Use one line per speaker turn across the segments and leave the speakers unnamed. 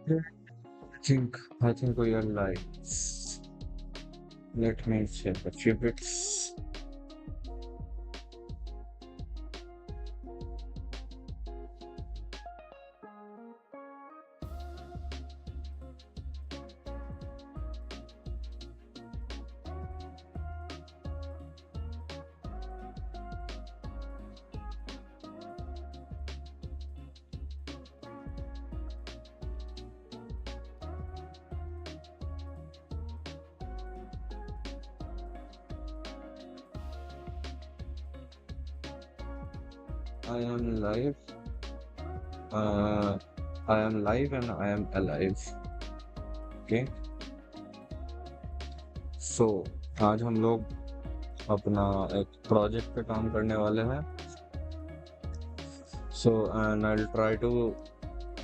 Yeah, I think we are lights. Let me check a few bits. I am live. Uh, I am live and I am alive. Okay. So आज हम लोग अपना एक project पे काम करने वाले हैं. So and I'll try to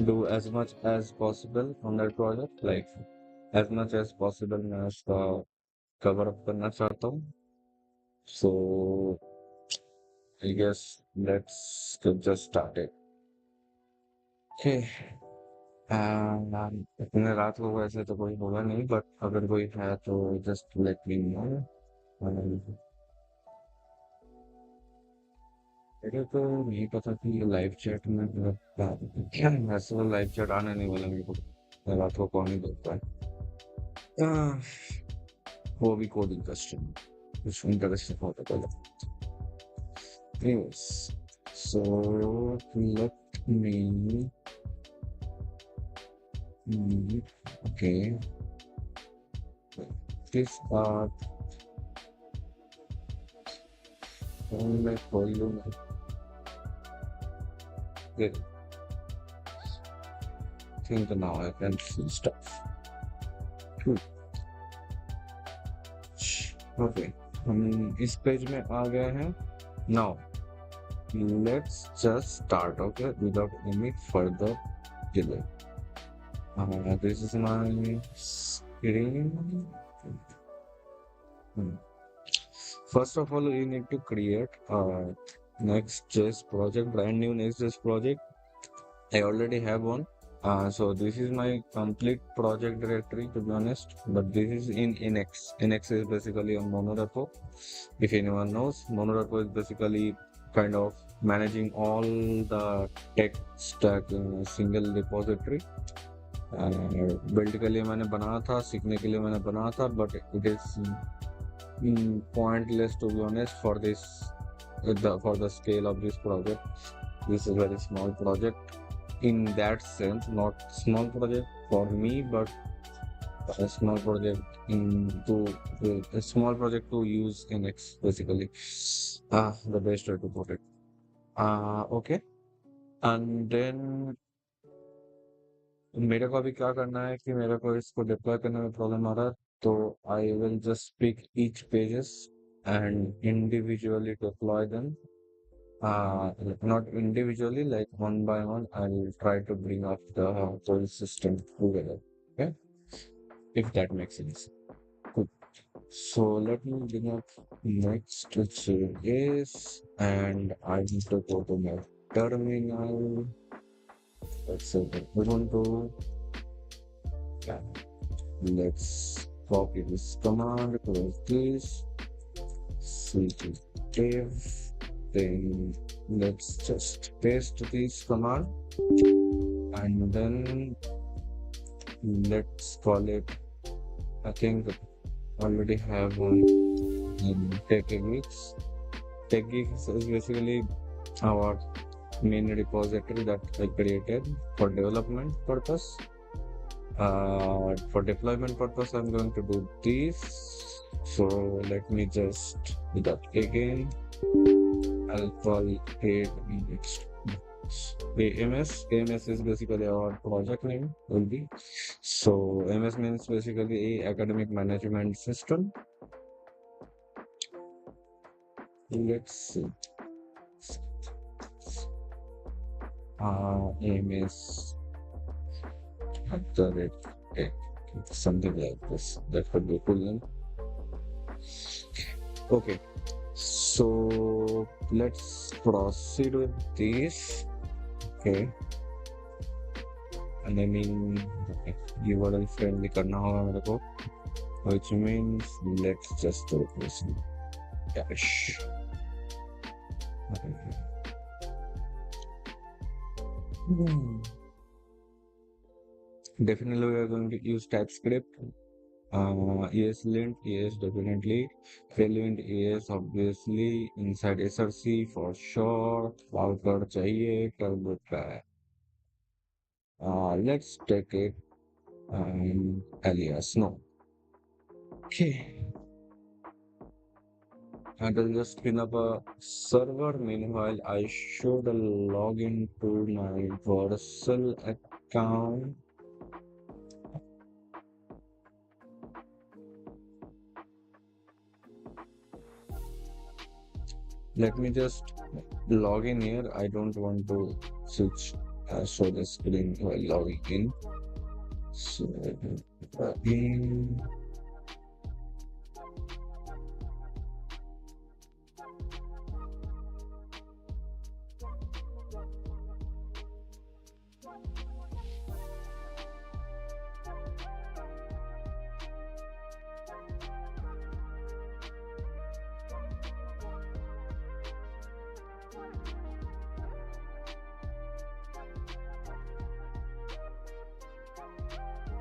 do as much as possible on that project. Like as much as possible मैं उसका cover up करना चाहता हूँ. So I guess let's get just started. Okay. इतने रात को वैसे तो कोई होगा नहीं, बट अगर कोई है तो जस्ट लेट मी नो. मेरे को नहीं पता कि ये लाइव चैट में क्या वैसे तो लाइव चैट आने नहीं वाला मेरे को. रात को कौन ही देखता है. वो भी कोडिंग क्वेश्चन कुछ इंटरेस्टिंग होता पहले. Anyways, so let me okay. This part मैं खोल लूँगा. Good. Think now I can see stuff. Cool. Okay. हम इस पेज में आ गए हैं. Now let's just start, okay, without any further delay. This is my screen. First of all, you need to create a Next.js project, brand new Next.js project. I already have one. So this is my complete project directory, to be honest, but this is in Nx. Nx is basically a monorepo. If anyone knows, monorepo is basically kind of managing all the tech stack in a single repository. Build के लिए मैंने बनाया था, सीखने के लिए मैंने बनाया था, but it is pointless to be honest for this for the scale of this project. This is very small project in that sense, not small project for me, but a small project a small project to use in X basically. The best way to put it. Okay, and then मेरे को अभी क्या करना है कि मेरे को इसको डिप्लॉय करने में प्रॉब्लम आ रहा है, तो I will just pick each pages and individually deploy them. Not individually, like one by one. I will try to bring up the whole system together. Okay, if that makes sense. Good. So let me bring up next is, and I need to go to my terminal. Let's say that Ubuntu. Yeah. Let's copy this command, close this, switch it dev, then let's just paste this command, and then let's call it, I think already have one in TechGeeks. TechGeeks is basically our main repository that I created for development purpose. For deployment purpose, I'm going to do this. So let me just do that again. I'll call it AMS. AMS is basically our project name will be. So AMS means basically a academic management system. Let's see. AMS at the rate, something like this. That could be cool name. Okay, so let's proceed with this. Okay, naming URL friendly करना होगा मेरे को, which means let's just do this dash. Hmm. Definitely we are going to use TypeScript. ESLint, ES definitely. Tailwind, ES obviously. Inside SRC for sure. Cloud चाहिए turbo try. Let's take it alias. No. Okay. I will just spin up a server. Meanwhile, I should log into my Vercel account. Let me just log in here. I don't want to switch show the screen while logging in. So in,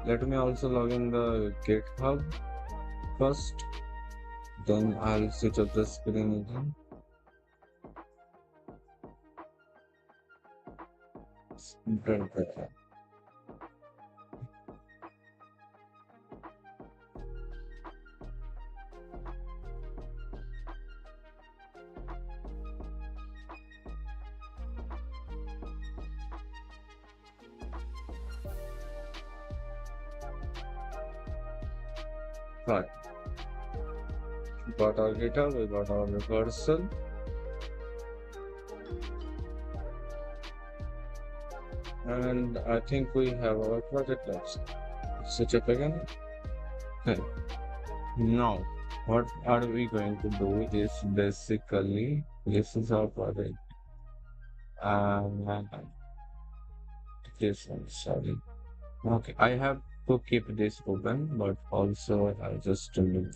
let me also log in the GitHub first. Then I'll switch up the screen again. Right. Got our GitHub, we got our reversal, and I think we have our project left. Switch up again. Okay. Now, what are we going to do is basically this is our project. And this one, sorry. Okay, I have to keep this open, but also I'll just remove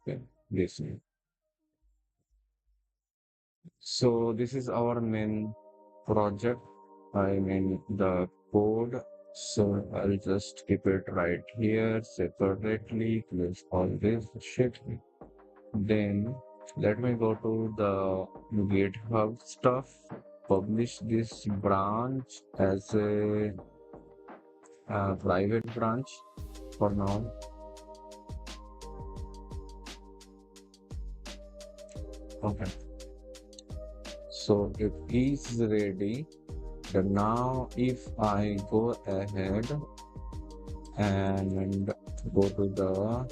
okay, this one. So this is our main project. I mean the code. So I'll just keep it right here separately. Close all this shit. Then let me go to the GitHub stuff. Publish this branch as a private branch for now. Okay. So it is ready. Then now if I go ahead and go to the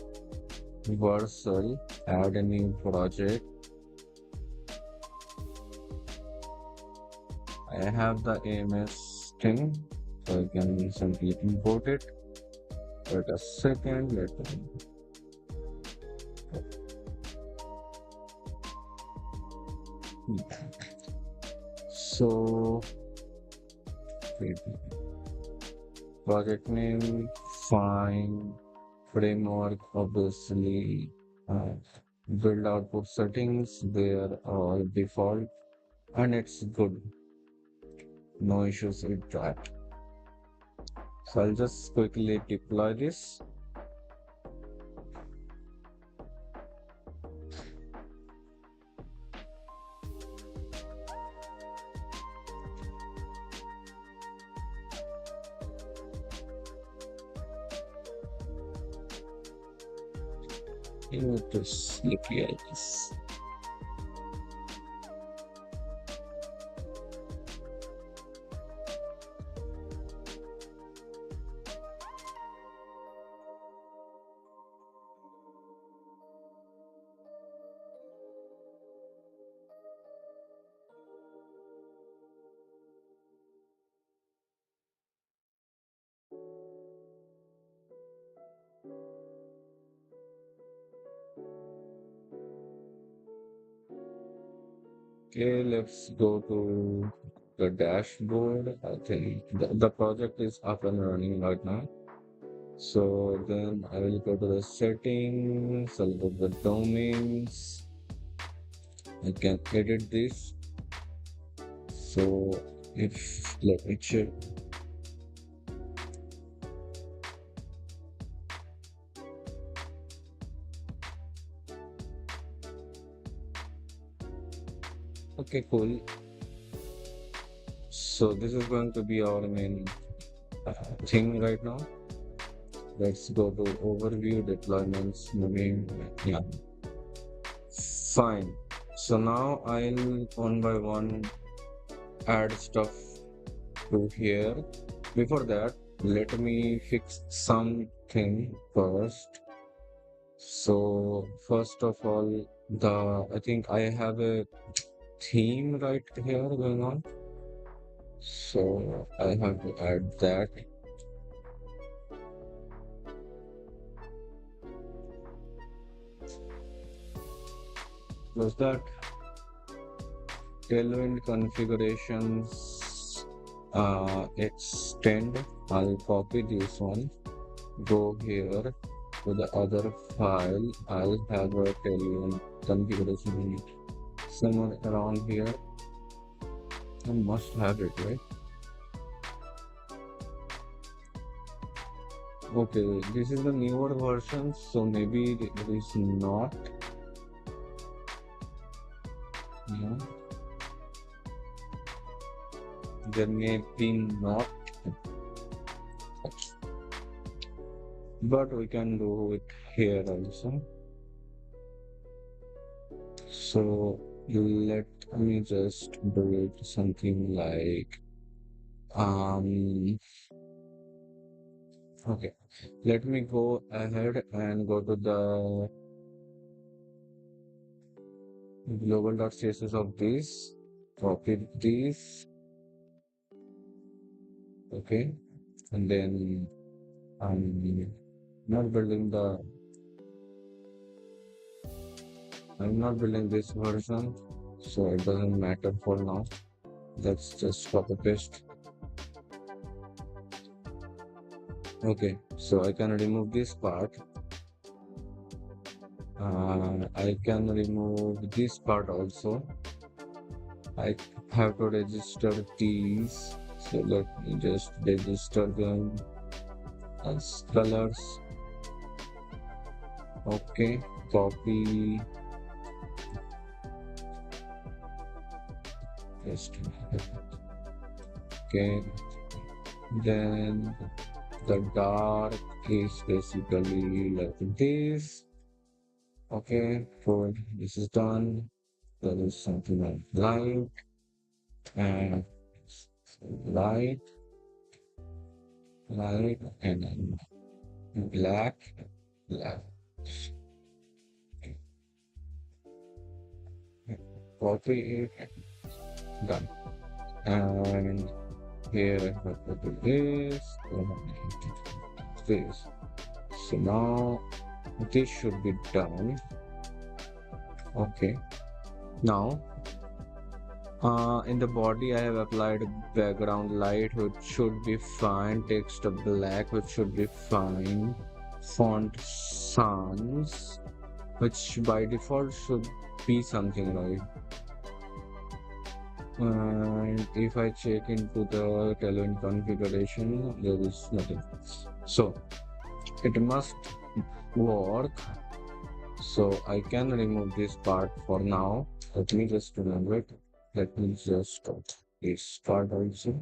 Vercel, add a new project. I have the AMS thing, so I can simply import it. Wait a second, let me. So, wait, project name, fine, framework, obviously, build output settings, they are all default, and it's good. No issues with that. So I'll just quickly deploy this. You need to sleep like this. Okay, let's go to the dashboard. I think the project is up and running right now. So then I will go to the settings, I'll go to the domains. I can edit this. So if let me check. Okay, cool. So this is going to be our main thing right now. Let's go to overview deployments, moving. Yeah, fine. So now I'll one by one add stuff to here. Before that, let me fix something first. So first of all, I think I have a theme right here going on. So I have to add that. Was that tailwind configurations extend? I'll copy this one. Go here to the other file. I'll have a tailwind configuration somewhere around here. I must have it, right? Okay, this is the newer version, so maybe it is not. Yeah, there may be not, but we can do it here also. So let me just do it something like um okay. Let me go ahead and go to the global.css of this, copy this, okay, and then I'm not building the I'm not building this version, so it doesn't matter for now. Let's just copy paste. Okay, so I can remove this part. I can remove this part also. I have to register these. So let me just register them as colors. Okay, copy. Paste. Okay, then the dark is basically like this. Okay, cool. This is done. There is something like light and light, light, and then black, black. Copy it, done. And here I have to do this, this. So now this should be done. Okay. Now, in the body, I have applied background light, which should be fine. Text black, which should be fine. Font sans, which by default should be something right. And if I check into the Tailwind configuration, there is nothing. So it must work. So I can remove this part for now. Let me just remove it. Let me just stop this part also.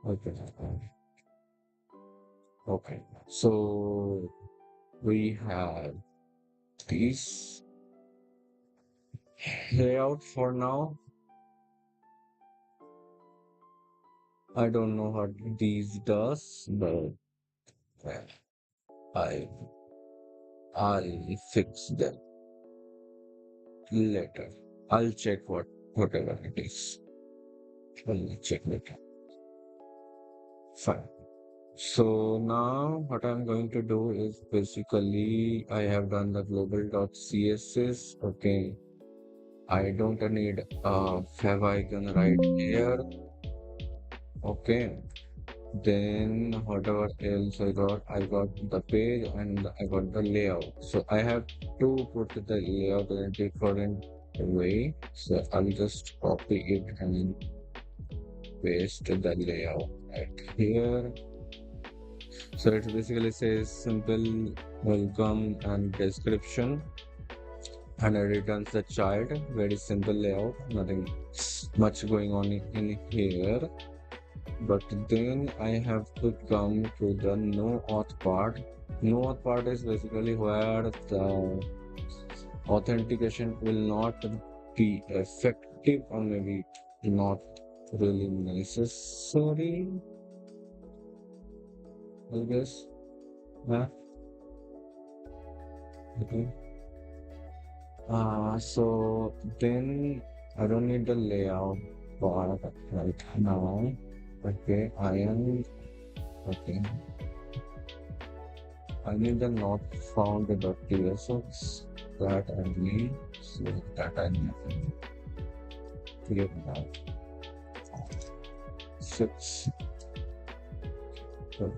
Okay. Okay. So we have this layout for now. I don't know what these does, but well, I I'll fix them later. I'll check whatever it is. I'll check later. Fine. So now what I'm going to do is basically I have done the global.css. Okay. I don't need a fav icon right here. Okay. Then whatever else I got the page and I got the layout. So I have to put the layout in a different way. So I'll just copy it and paste the layout right here. So it basically says simple welcome and description, and it returns the child. Very simple layout, nothing much going on in here. But then I have to come to the no auth part. No auth part is basically where the authentication will not be effective or maybe not really necessary, I guess. Yeah. Okay. So then I don't need the layout part right now. Okay, I am okay. I need the not found.tsx that I need. So that I need to create now. Six. So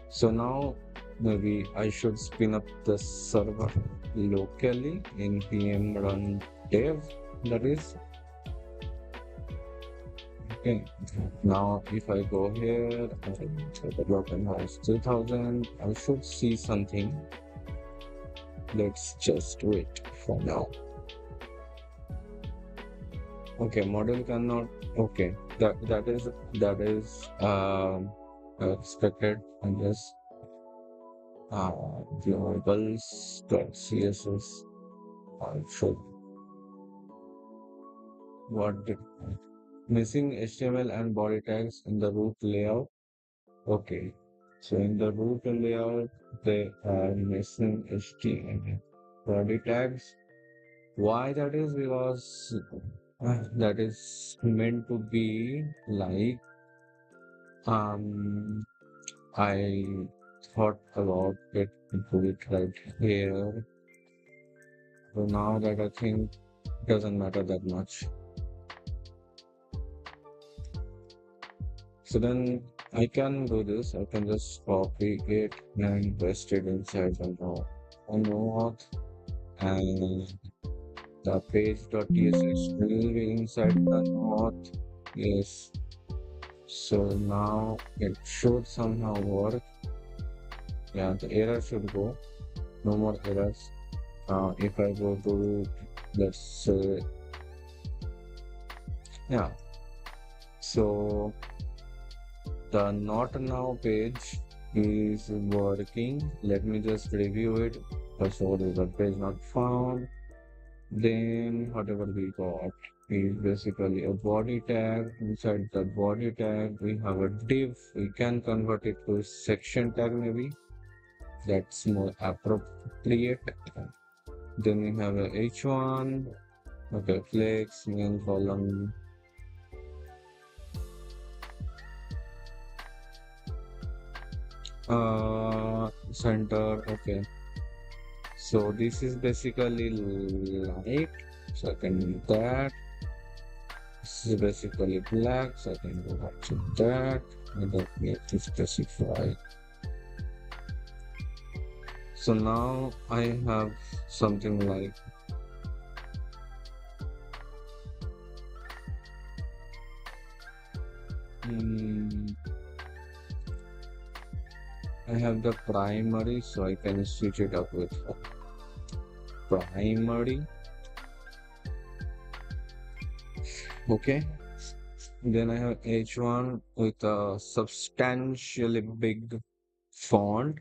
so now maybe I should spin up the server locally in pm run dev. That is okay. Now if I go here and the localhost 2000, I should see something. Let's just wait for now. Okay, model cannot. Okay, that is expected. I guess. Globals.css. I should. What did missing HTML and body tags in the root layout? Okay, so in the root layout they are missing HTML body tags. Why that is? Because that is meant to be like um I thought about it to put it right here. So now that I think doesn't matter that much. So then I can do this. I can just copy it and paste it inside the node and the page.tsx will be inside the node. Yes. So now it should somehow work. Yeah, the error should go. No more errors. If I go to, let's say, yeah. So the not now page is working. Let me just review it. First of all, the page not found. Then whatever we got is basically a body tag. Inside the body tag, we have a div. We can convert it to section tag maybe. That's more appropriate. Then we have a h1. Okay, flex, main column. Center. Okay. So this is basically light. So I can do that. This is basically black. So I can go back to that. I don't need to specify. So now I have something like I have the primary, so I can switch it up with primary. Okay. Then I have H1 with a substantially big font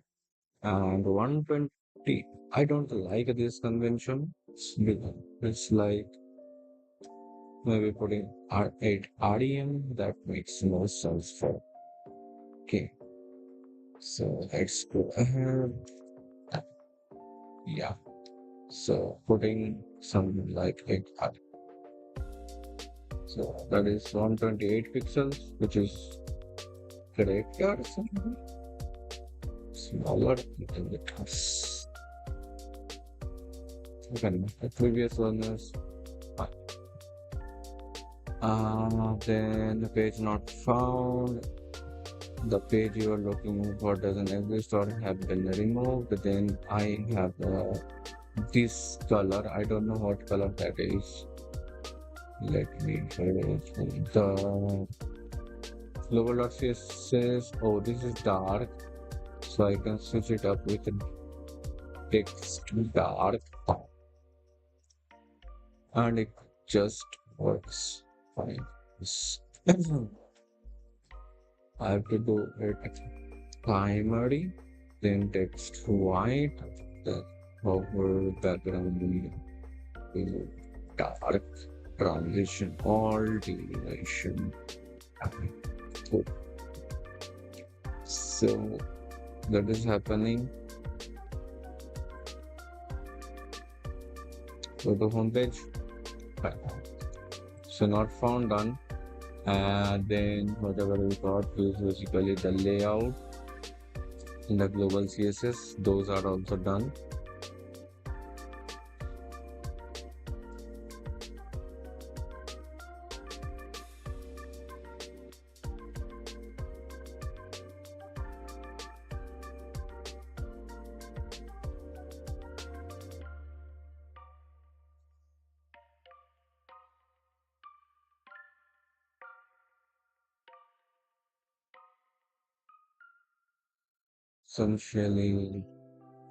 and 120. I don't like this convention. It's like maybe putting R8 REM. That makes no sense for. Okay. So let's go ahead. Yeah. So putting something like it. So that is 128 pixels, which is correct or something smaller than the class. Again, the previous one is Then the page not found. The page you are looking for doesn't exist or have been removed. Then I have this color. I don't know what color that is. Let me try the global.cs says, oh, this is dark, so I can switch it up with text dark, and it just works fine. I have to do it primary, then text white, then hover background is dark, transition all duration. Cool. So that is happening. Go to homepage. Right. So not found, done. And then whatever we got is basically the layout in the global CSS. Those are also done. Essentially,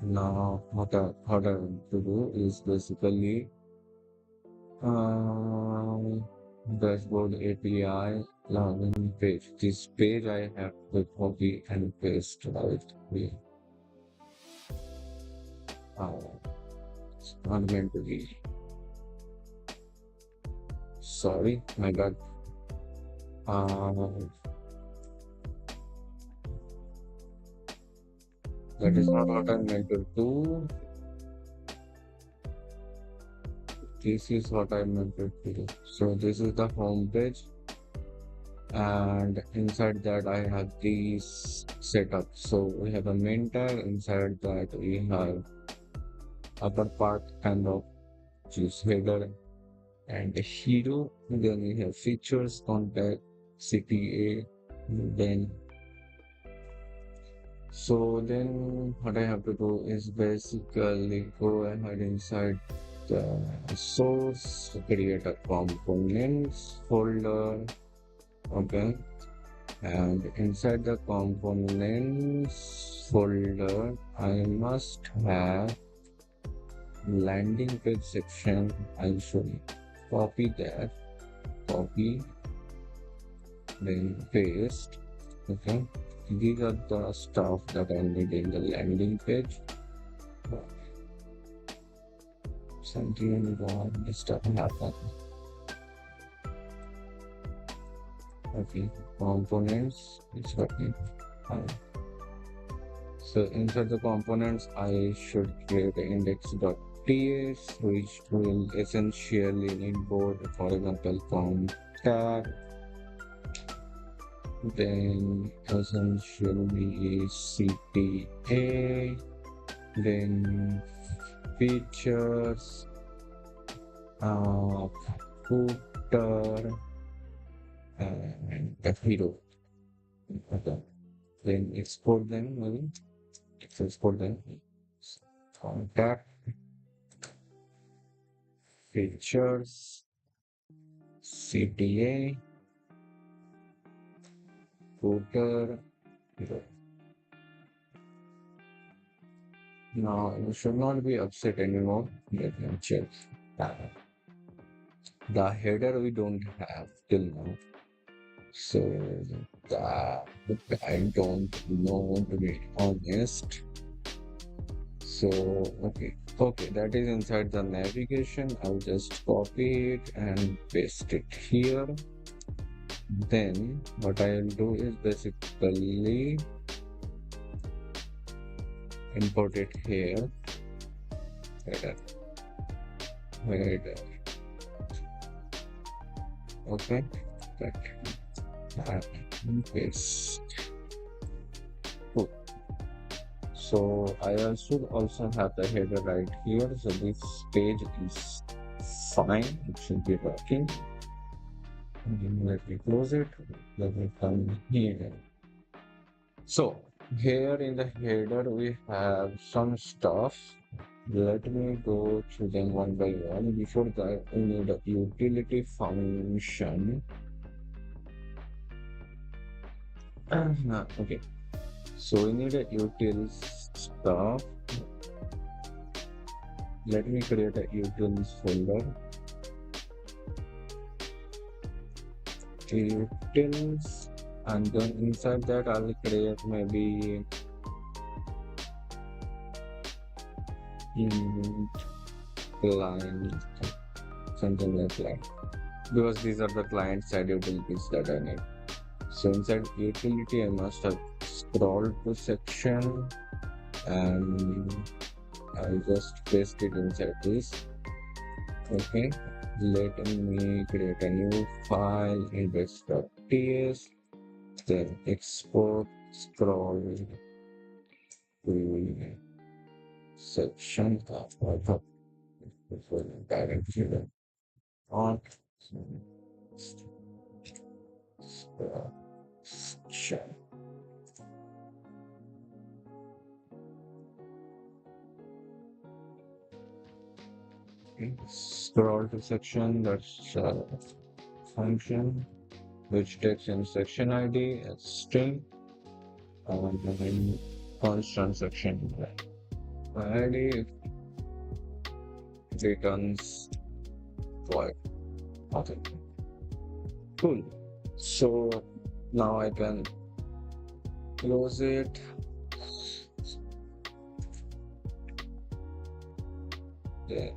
now what I want to do is basically um, dashboard API login page. This page I have to copy and paste right here. It's not going to be. Sorry, my bad. Uh, that is not what I meant to do. This is what I meant to do. So this is the home page, and inside that I have these setup. So we have a main tag. Inside that we have upper part kind of choose header and a hero. Then we have features, contact, CTA. Then then what I have to do is basically go ahead inside the source, create a components folder. Okay, and inside the components folder I must have landing page section. I should copy that, copy, then paste. Okay, these are the stuff that I need in the landing page. Something wrong, this doesn't happen. Okay, components, it's working fine. So inside the components, I should create an index.ts, which will essentially import, for example, contact, then essentially CTA, then features, footer, and the hero. Okay. Then export them, maybe. Let's export them. Contact, features, CTA, footer, hero. Now you should not be upset anymore. Let me check. The header we don't have till now. So that I don't know, to be honest. So okay, that is inside the navigation. I'll just copy it and paste it here. Then what I'll do is basically import it here. Header. Okay, paste. Cool. So I should also have the header right here. So this page is fine. It should be working. Let me close it. Let me come here. So here in the header we have some stuff. Let me go through them one by one. Before that, we need a utility function. Okay, so we need a util stuff. Let me create a utils folder. Utils, and then inside that I'll create maybe client, something like that, because these are the client side utilities that I need. So inside utility I must have scrolled to section, and I'll just paste it inside this. Okay, let me create a new file, index.ts, then export, scroll to section of directory on section. Scroll to section, that's function which takes in section ID as string, and then constant section ID returns void. Okay, cool. So now I can close it. Yeah,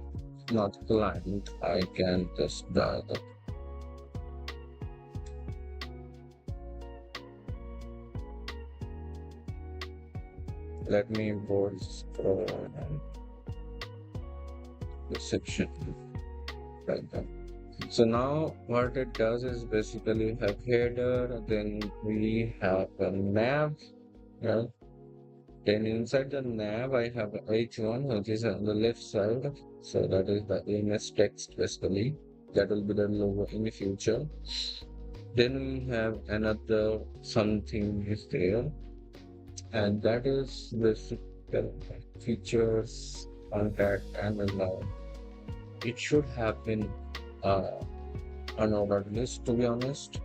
not client. I can just dial it. Let me import the section like that. So now what it does is basically have header, then we have a nav, right? Then inside the nav I have H1, which is on the left side. So that is the AMS text basically. That will be the logo in the future. Then we have another something is there, and that is basic features, contact, and allow. It should have been uh, an ordered list, to be honest.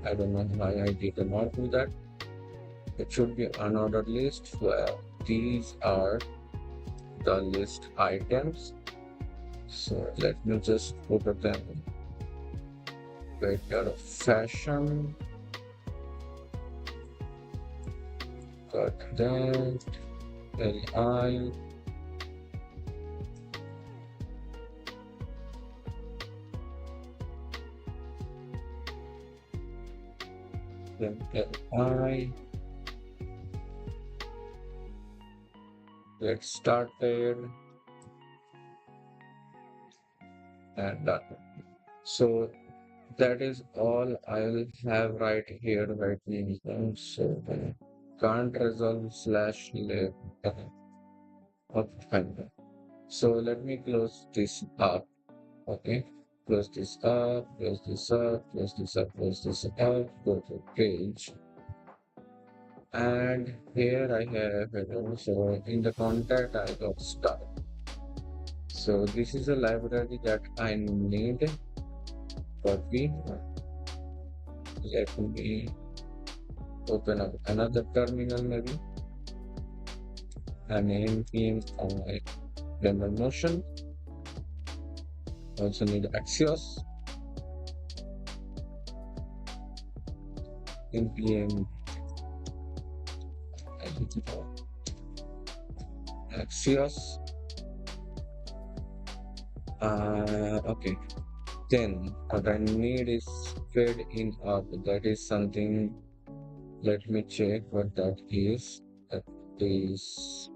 I don't know why I did not do that. It should be an ordered list where these are the list items. So let me just put them in better fashion. Got that. LI. Then LI. Get started and done. So that is all I'll have right here right now. So can't resolve slash live. Okay, fine. So let me close this up. Okay. Close this up, close this up, close this up, close this up, go to page. And here I have it. So in the contact I got start. So this is a library that I need. Copy. Let me open up another terminal maybe. And npm render motion. Also need Axios. npm Axios. Okay. Then what I need is fed in up. That is something. Let me check what that is. That is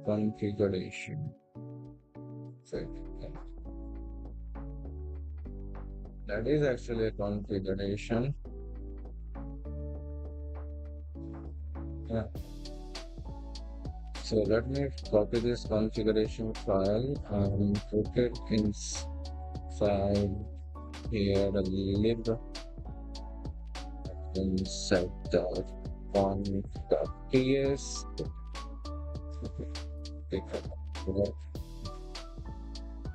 configuration. Fed. That is actually a configuration. Yeah. So let me copy this configuration file and put it in file here the lib insert the font.ts. Pick up the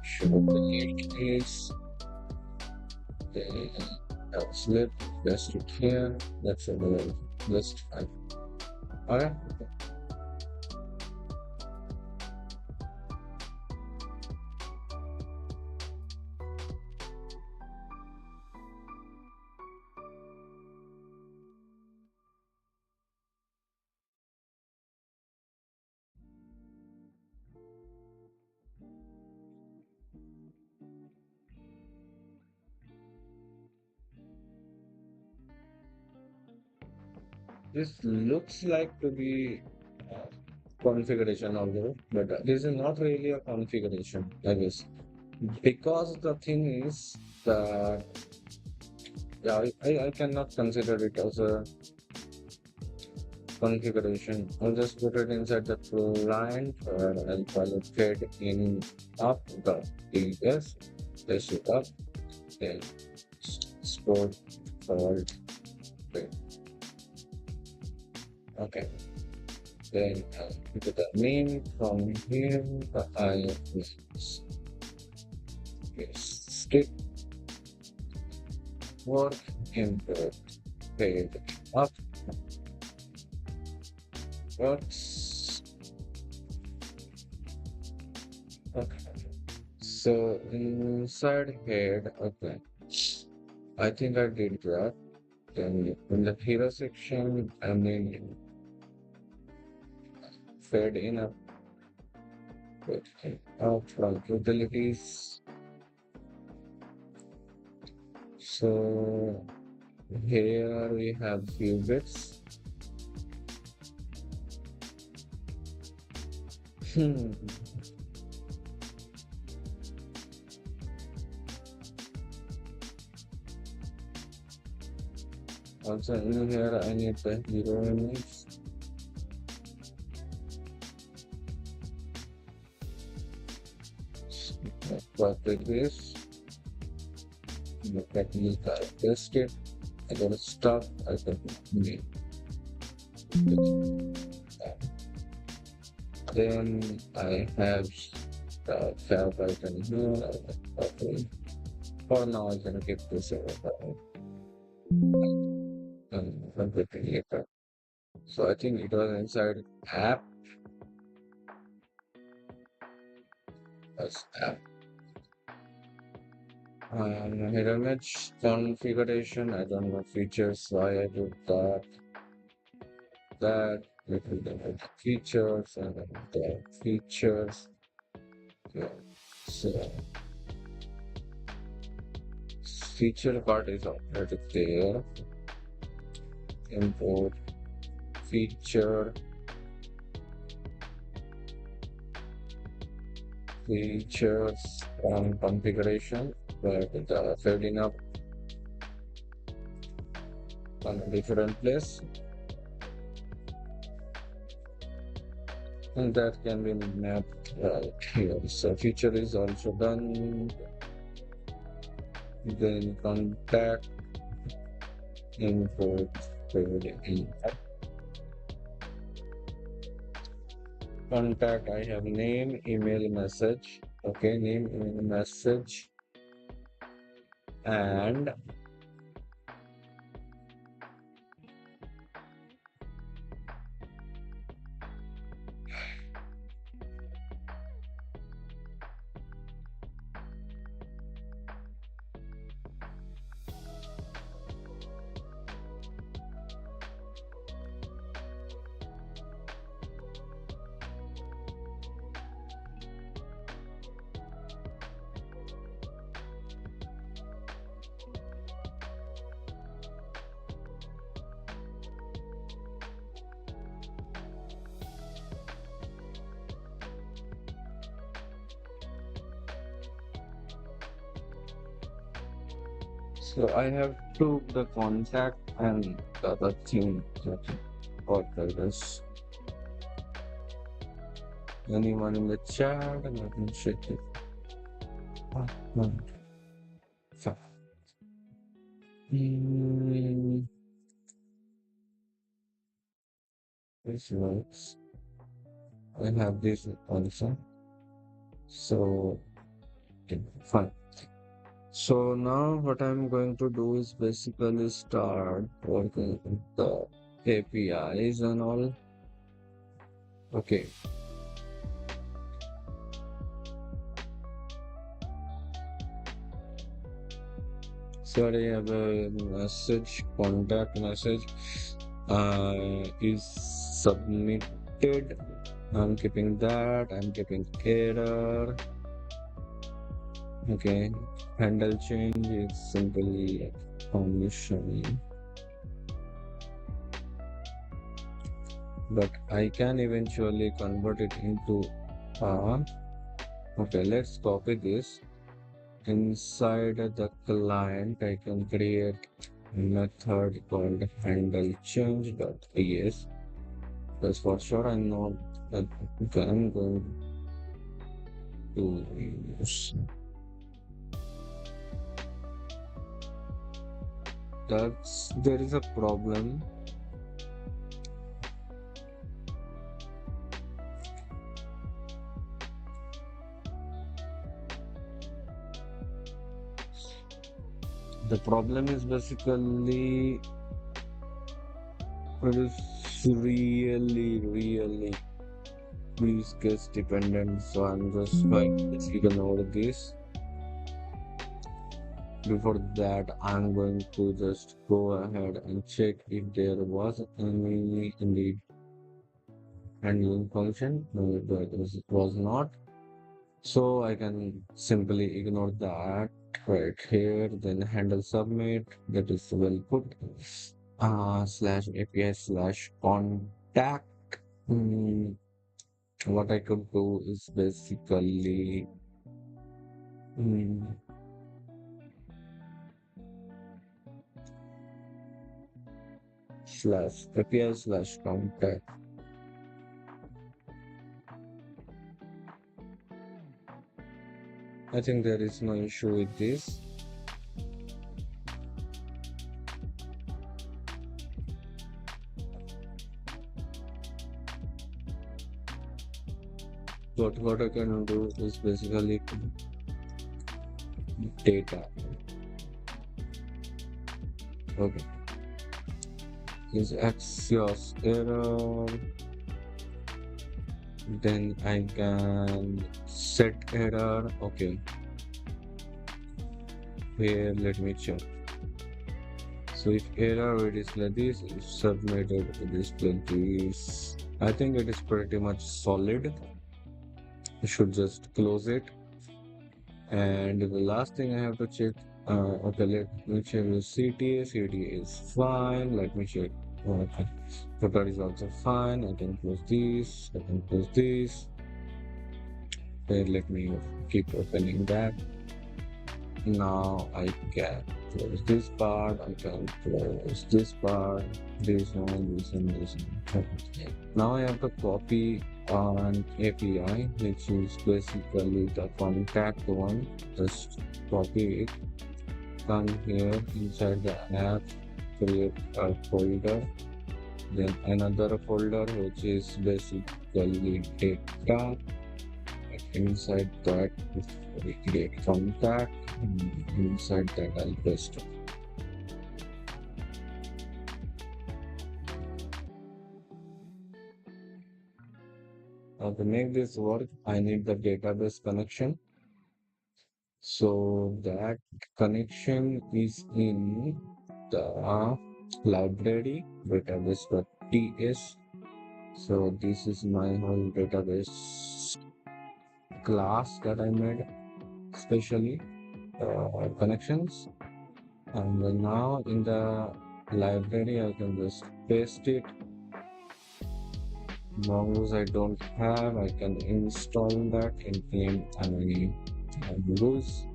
show the case. Then slip best you can. That's a little list fine. Alright. This looks like to be configuration although, but this is not really a configuration, I guess. Because the thing is that yeah, I cannot consider it as a configuration. I'll just put it inside the client and file it fed in up the ts, place it up, then export fault. Okay. Then put the name from here, the I stick work input paid up works. Okay. So inside head, okay. I think I did that. Then in the hero section, I mean fed in a with out from utilities. So here we have few bits. Hmm. Also in here I need the hero image. What it is. Look at me, I test it. I gotta stop. I can make then I have the fab icon here. Okay. For now, I can keep this completely later. So I think it was inside app as app. Hidden image configuration. I don't know features. Why I do that. That we will the features and then the features. Yeah. So feature part is already there. Import feature features configuration where the setting up on a different place and that can be mapped here. So feature is also done. Then contact import contact. I have name, email, message. Okay, name, email, message, and so I have to the contact and the other thing that what this. Anyone in the chat and I can check it. Ah, no. So, Mm, this works. I have this also. So, okay, fine. So now what I'm going to do is basically start working with the APIs and all. Okay. Sorry, I have a message, contact message is submitted. I'm keeping that. I'm keeping error. Okay. Handle change is simply permission, but I can eventually convert it into a. Okay, let's copy this. Inside the client, I can create a method called handle change.ps. Because for sure I know that I'm going to use. That's there is a problem. The problem is basically it is really use case dependent. So I'm just going to ignore this. Before that, I'm going to just go ahead and check if there was any indeed handling function. No, it was not. So I can simply ignore that right here. Then handle submit. That is well put. Slash API slash contact. Hmm, what I could do is basically hmm, slash API slash contact. I think there is no issue with this. But what I can do is basically data. Okay. Is Axios error. Then I can set error. Okay. Here, let me check. So if error it is like this, if submitted it is like this. I think it is pretty much solid. I should just close it. And the last thing I have to check, okay, let me check the CTA. CTA is fine. Let me check. Okay, total is also fine. I can close this. I can close this. Okay, let me keep opening that. Now I can close this part. I can close this part. This one, this one, this one. Okay. Now I have to copy an API, which is basically the contact one. Just copy it. Come here inside the app, create a folder. Then another folder which is basically data. Inside that, we create contact. Inside that, I'll paste it. Now to make this work, I need the database connection. So that connection is in the library database.ts. So this is my whole database class that I made, especially connections. And then now in the library, I can just paste it. Mongoose I don't have, I can install that in Mongoose.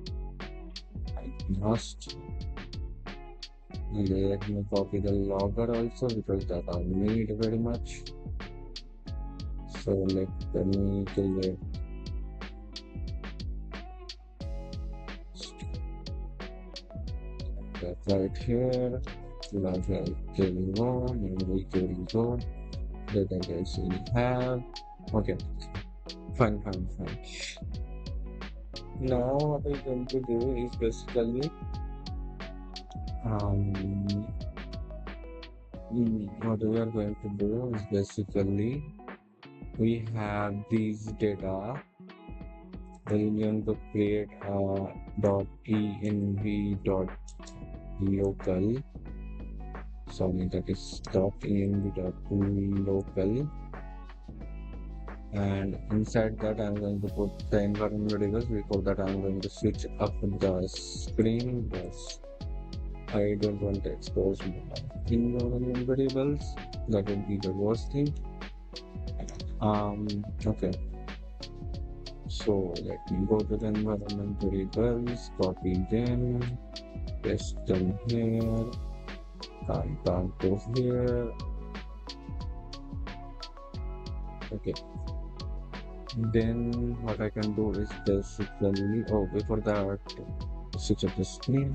I must. Let me copy the logger also because that I need very much. So let me do it. that right here. Log out, here we go, memory, here we go. Database we have. Okay, fine. Now what we're going to do is basically um what we are going to do is basically we have these data. We're going to create a .env dot local. Sorry, that is .env dot local. And inside that I'm going to put the environment variables. Before that I'm going to switch up the screen because I don't want to expose my environment variables. That would be the worst thing. Okay. So let me go to the environment variables, copy them, paste them here, contact go here. Okay. Then what I can do is basically, oh, before that, switch up the screen.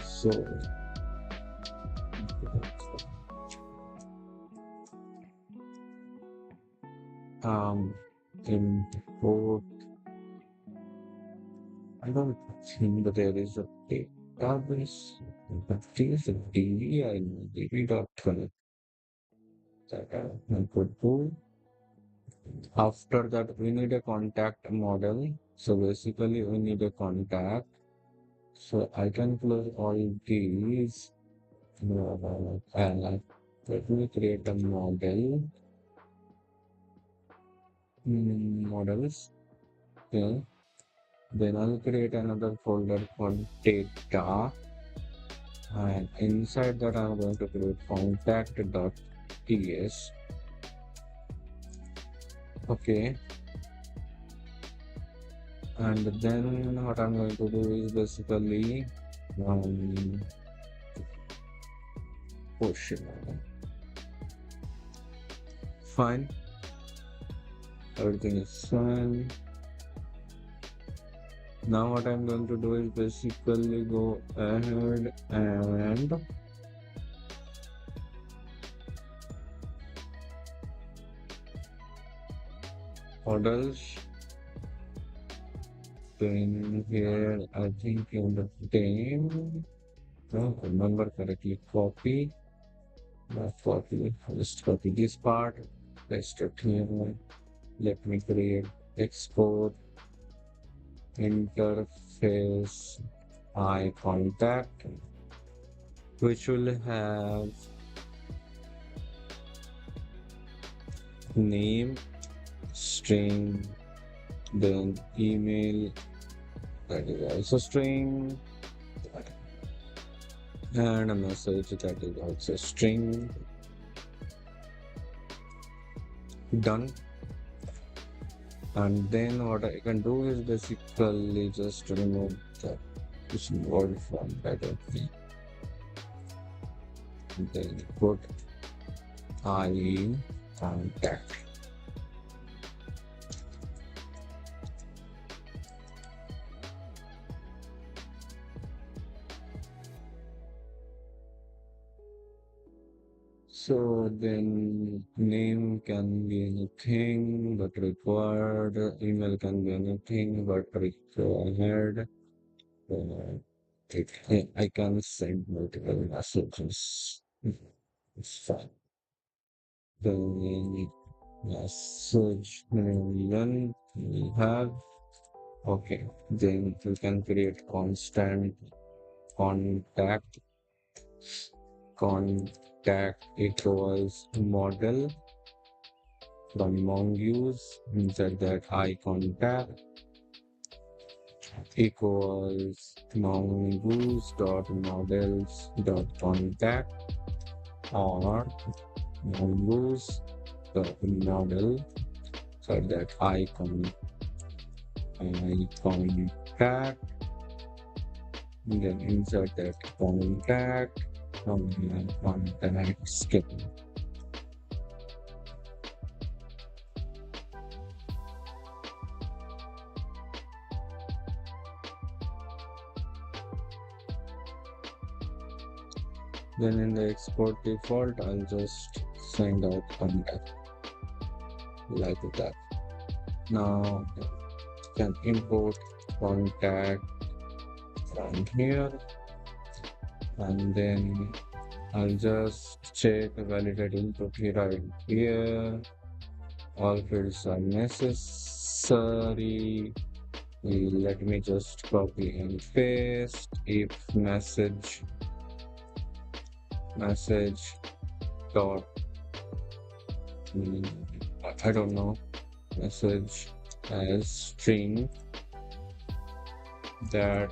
So, import, I don't think that there is a database, but there is a DVI, DB.12 that I could do. After that, we need a contact model. So basically, we need a contact. So I can close all these. And let me create a model. Models. Okay. Then I'll create another folder called data. And inside that, I'm going to create contact.ts. Okay. And then what I'm going to do is basically push it. Fine. Everything is fine. Now what I'm going to do is basically go ahead and models. Then here, I think in the name, don't remember correctly, copy, not copy, just copy this part, paste it here. Let me create export interface eye contact, which will have name, string, then email, that is also string, and a message that is also string. Done. And then what I can do is basically just remove this word from that entry. And then put eye contact. So then name can be anything but required, email can be anything but required. I can send multiple messages. It's fine. The message then we have, okay, then we can create constant contact. Contact equals model from mongoose. Inside that eye contact equals mongoose dot models dot contact or mongoose dot model, so that icon contact, and then insert that contact contact skip. Then in the export default, I'll just send out contact like that. Now you can import contact from here, and then I'll just check validate input here right here. All fields are necessary. Let me just copy and paste. If message dot mm, I don't know, message as string that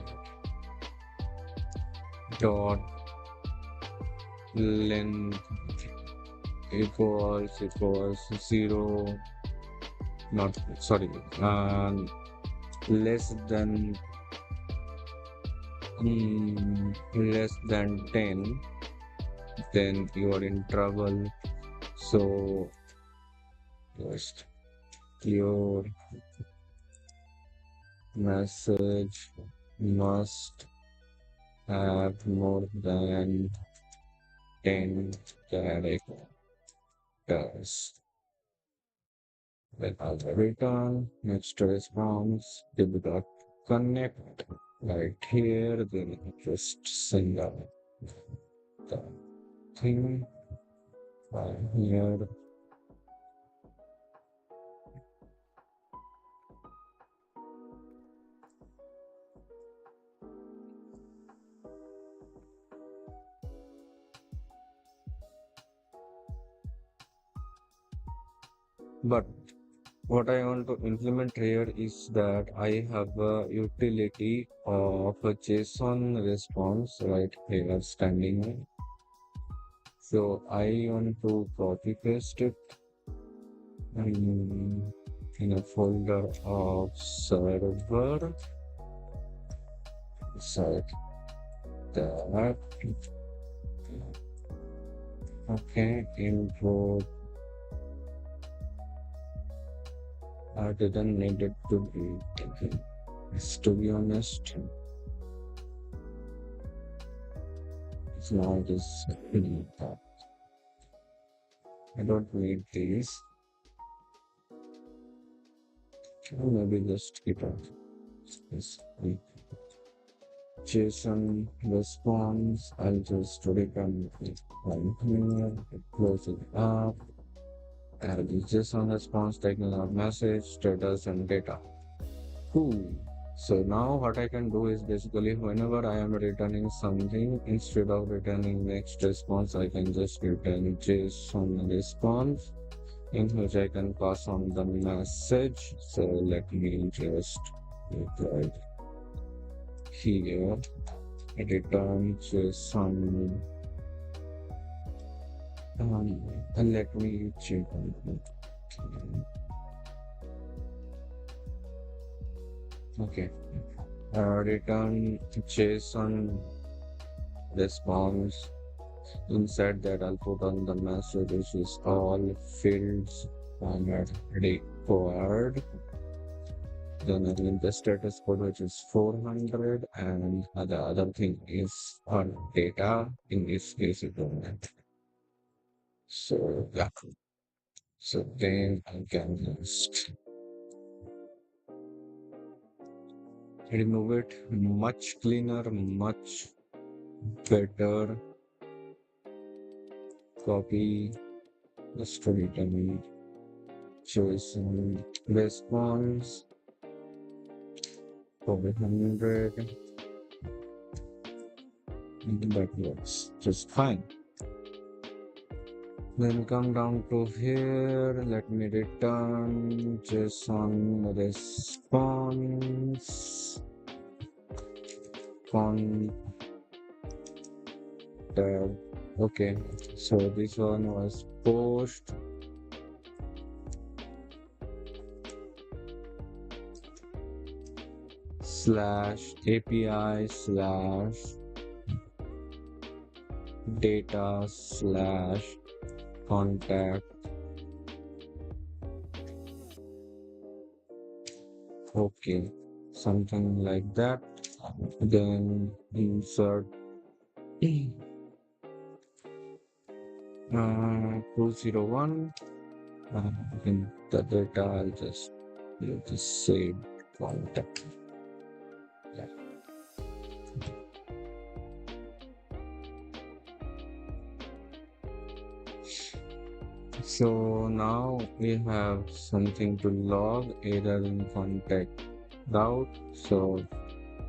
dot length equals 0, not sorry, less than less than 10, then you are in trouble. So just your message must have more than 10 characters. Then I'll return next response dot connect right here. Then just send out the thing right here. But what I want to implement here is that I have a utility of a JSON response right here standing. So I want to copy paste it in a folder of server. So that okay, import. I didn't need it to be. To be honest, it's now just I don't need these. Maybe just keep it. This JSON response. I'll just return it right here, close it up. Add the JSON response taking our message, status, and data. Cool. So now what I can do is basically whenever I am returning something, instead of returning next response, I can just return JSON response in which I can pass on the message. So let me just write here, return JSON, and let me check on it. Okay. Return JSON response. Inside that, I'll put on the message, which is all fields are required. Then again, the status code, which is 400, and the other thing is our data. In this case, it don't have. So yeah. So then I can just remove it. Much cleaner, much better. Copy the return JSON response 400. That works just fine. Then come down to here. Let me return JSON response contact. Okay, so this one was post slash API slash data slash contact. Okay, something like that. Then insert 201. In the data, I'll just save contact. Yeah. So now we have something to log error in contact route. So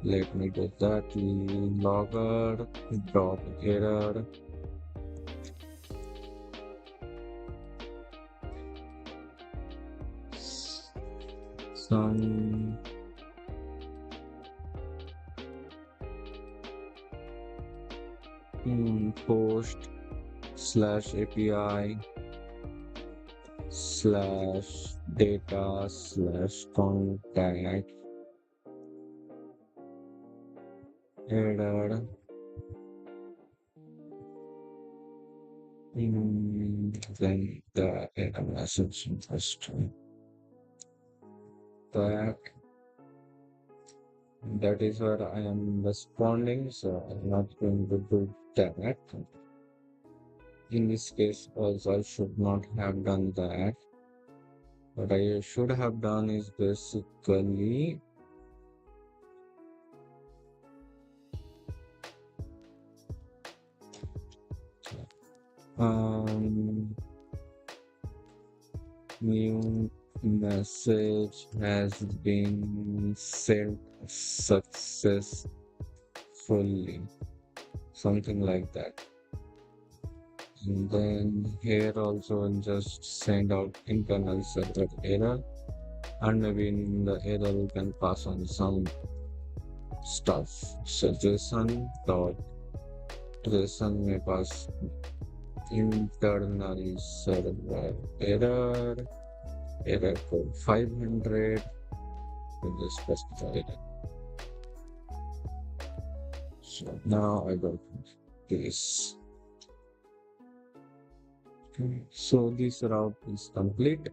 let me do that. Logger dot error. Some post slash API slash data slash contact error. Then the error message first. That is where I am responding, so I'm not going to do that. In this case, also I should not have done that. What I should have done is basically um, new message has been sent successfully, something like that. And then here also I'll just send out internal server error, and maybe in the error we can pass on some stuff. So JSON may pass internal server error code 500. We just specify it. So now I got this. So this route is complete.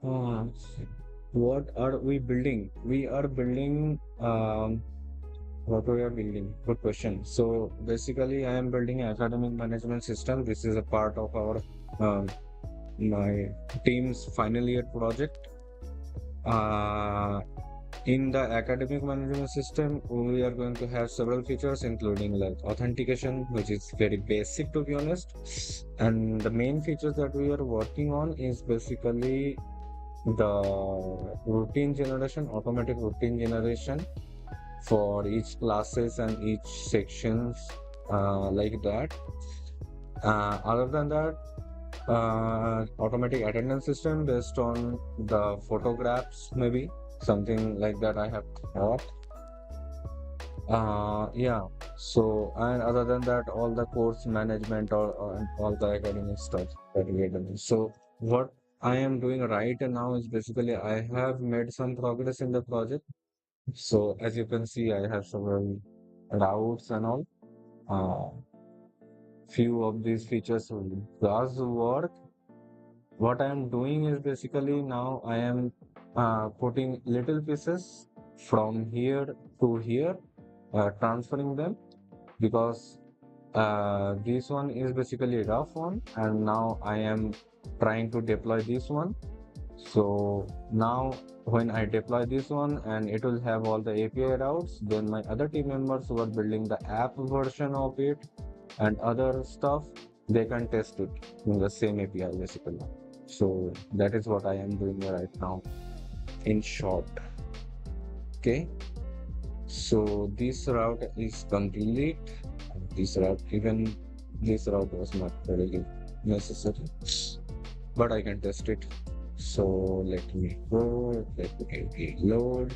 What are we building? We are building what we are building. Good question. So basically, I am building an academic management system. This is a part of our my team's final year project. In the academic management system, we are going to have several features, including like authentication, which is very basic to be honest. And the main features that we are working on is basically the routine generation, automatic routine generation for each classes and each sections, like that. Other than that, automatic attendance system based on the photographs, maybe something like that I have thought. Yeah. So, and other than that, all the course management or all the academic stuff that we are doing. So, what I am doing right now is basically I have made some progress in the project. So, as you can see, I have several routes and all. Uh, few of these features does work. What I am doing is basically now I am putting little pieces from here to here, transferring them because this one is basically a rough one, and now I am trying to deploy this one. So now when I deploy this one and it will have all the API routes, then my other team members who are building the app version of it and other stuff, they can test it in the same API basically. So that is what I am doing right now in short. Okay. So this route is complete. This route was not really necessary, but I can test it. So let me go, let me load.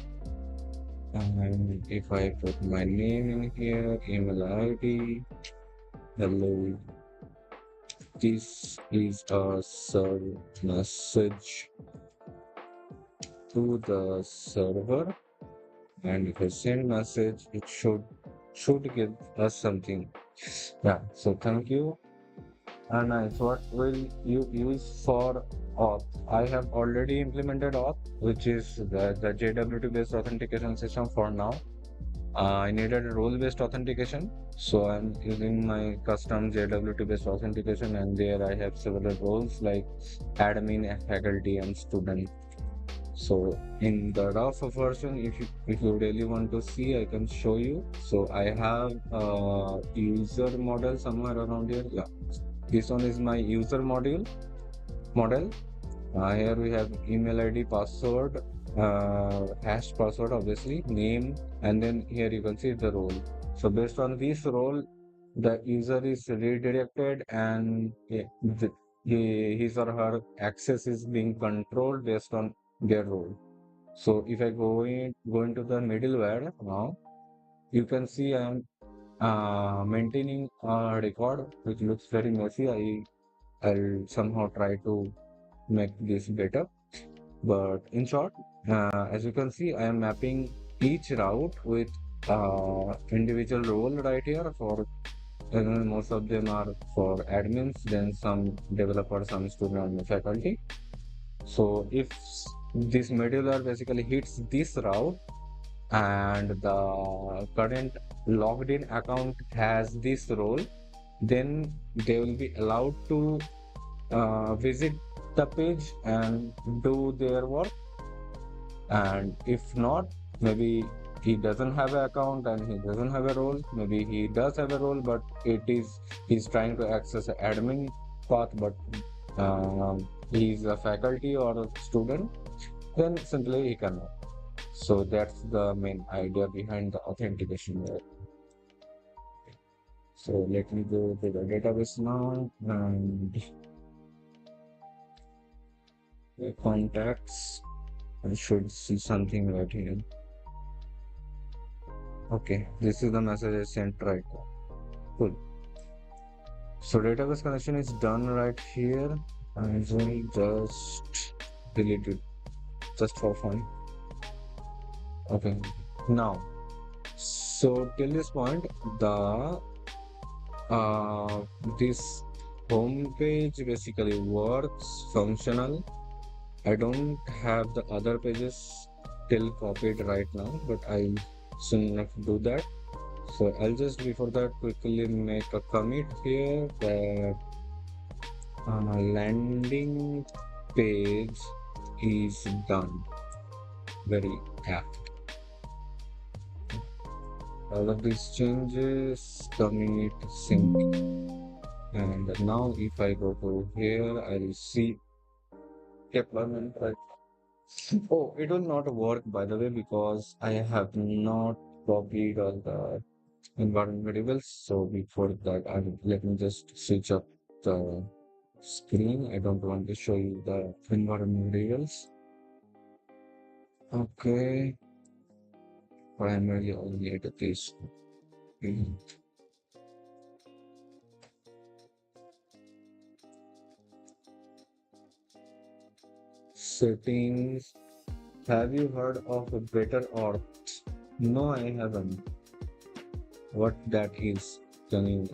And if I put my name in here, email ID, hello, this is a serve message to the server, and if I send message, it should give us something. Yeah. So thank you. And nice. What will you use for auth? I have already implemented auth, which is the JWT based authentication system for now. I needed a role-based authentication, so I'm using my custom JWT-based authentication, and there I have several roles like admin, faculty, and student. So in the rough version, if you really want to see, I can show you. So I have a user model somewhere around here. Yeah, this one is my user model. Here we have email ID, password, hash password, obviously, name, and then here you can see the role. So based on this role, the user is redirected and his or her access is being controlled based on their role. So if I go into the middleware now, you can see I am maintaining a record which looks very messy. I'll somehow try to make this better. But in short, as you can see, I am mapping each route with individual role right here. For most of them are for admins, then some developers, some student, and faculty. So if this middleware basically hits this route and the current logged in account has this role, then they will be allowed to visit the page and do their work. And if not, maybe he doesn't have an account and he doesn't have a role. Maybe he does have a role, but he's trying to access an admin path, but he's a faculty or a student, then simply he cannot. So that's the main idea behind the authentication layer. So let me go to the database now and the contacts. I should see something right here. Okay, this is the message I sent right now. Cool. So database connection is done right here. I will just delete it just for fun. Okay, now, so till this point, the this home page basically works functional. I don't have the other pages still copied right now, but I soon enough do that. So I'll just before that quickly make a commit here that landing page is done. Very apt. All of these changes commit sync. And now if I go to here, I'll see deployment right. Oh, it will not work by the way because I have not copied all the environment variables. So before that, let me just switch up the screen. I don't want to show you the environment variables. Okay, primarily only at this. Settings. Have you heard of a better or? No, I haven't. What that is? Can you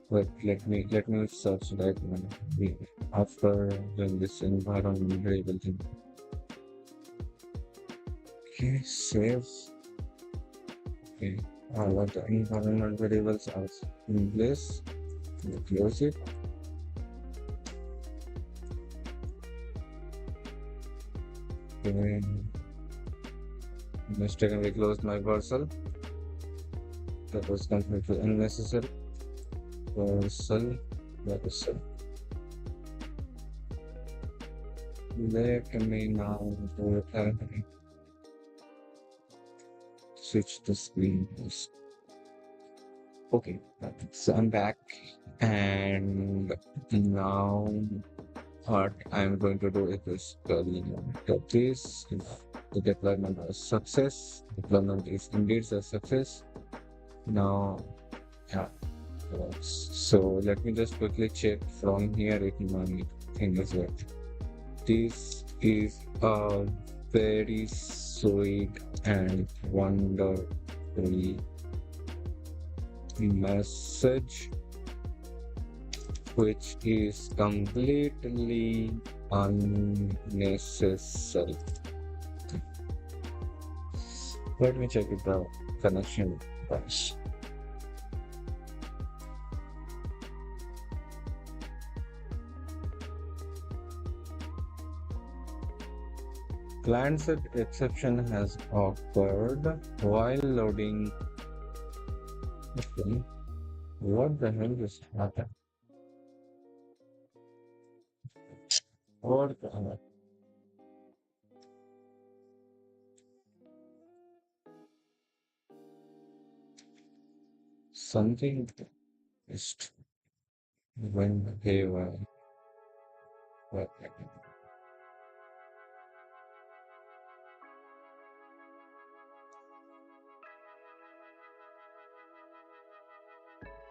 wait? Let me search right now. After doing this environment variable thing. Okay, save. Okay, all of the environment variables are in place. Close it. Okay. Mistakenly closed my cursor. That was completely unnecessary. Cursor. Let me now go ahead and switch the screen. Okay, so I'm back, and now what I'm going to do is basically get this. If the deployment is success, deployment is indeed a success. Now, yeah. So let me just quickly check from here if my thing is working. This is a very sweet and wonderful message which is completely unnecessary. Let me check it out. connection request. Client said exception has occurred while loading. Okay, what the hell just happened? What the hell? Something just went haywire. What?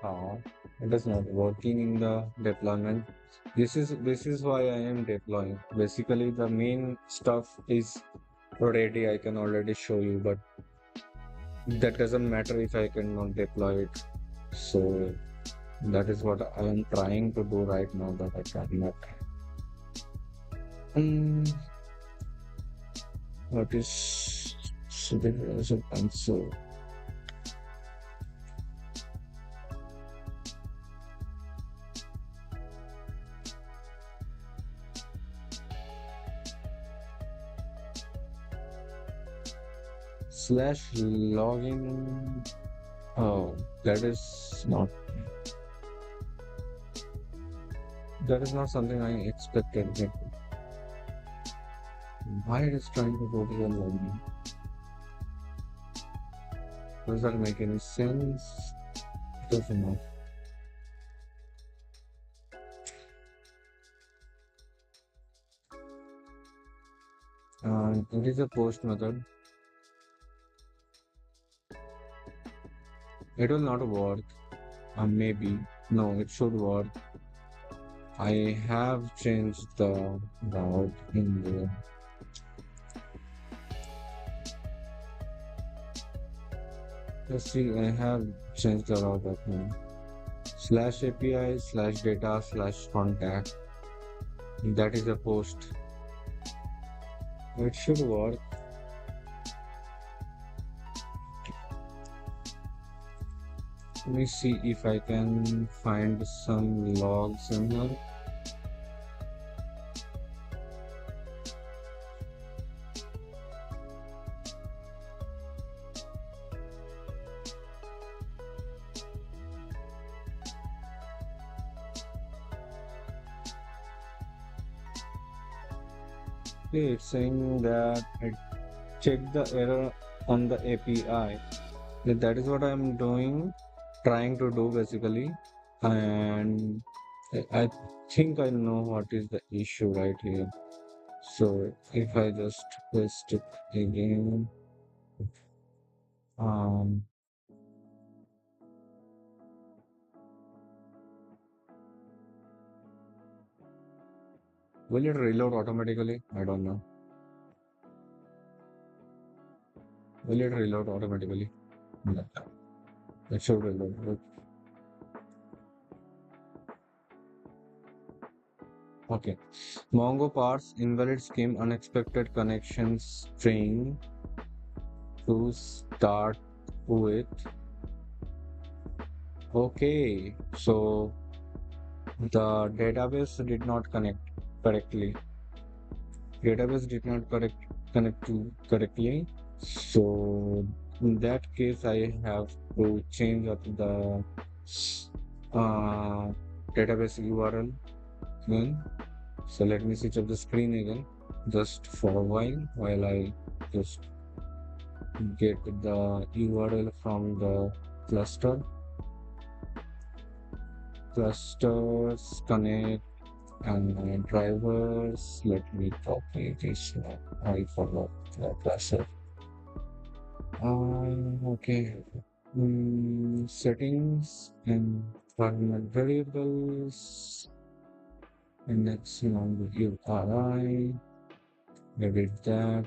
How? It is not working in the deployment. This is why I am deploying. Basically, the main stuff is already I can already show you, but that doesn't matter if I cannot deploy it. So that is what I am trying to do right now, but I cannot. Mm, what is so console? Slash login. Oh, that is not something I expected. Why it is trying to go to the login? Does that make any sense? Doesn't know. It is a post method. It will not work. Maybe. No, it should work. I have changed the route in the. Let's see, I have changed the route of now. Slash API slash data slash contact. That is a post. It should work. Let me see if I can find some logs in here. Okay, it's saying that I checked the error on the API. That is what I'm doing, trying to do basically. And I think I know what is the issue right here. So if I just paste it again, um, will it reload automatically? I don't know. Will it reload automatically? No. It should reload. Okay. Mongo parse invalid scheme unexpected connections string to start with. Okay. So the database did not connect correctly. Database did not connect to correctly. So in that case, I have to change up the uh, database URL again. So let me switch up the screen again, just for a while I just get the URL from the cluster. Clusters connect and drivers. Let me copy this. I forgot the cluster. Okay. Settings and environment variables. Index on URI. Edit that.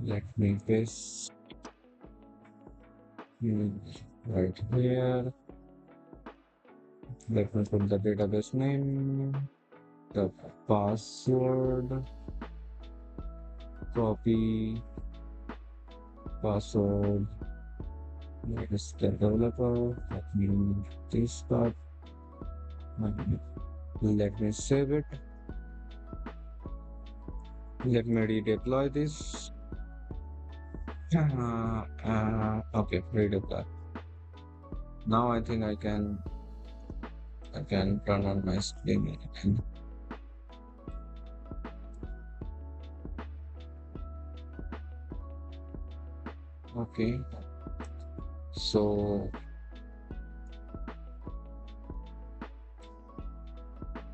Let me paste it right here. Let me put the database name, the password, copy password, Is the developer. Let me this part. Let me save it. Let me redeploy this. Okay, redeploy. Now I think I can turn on my screen again. Okay, so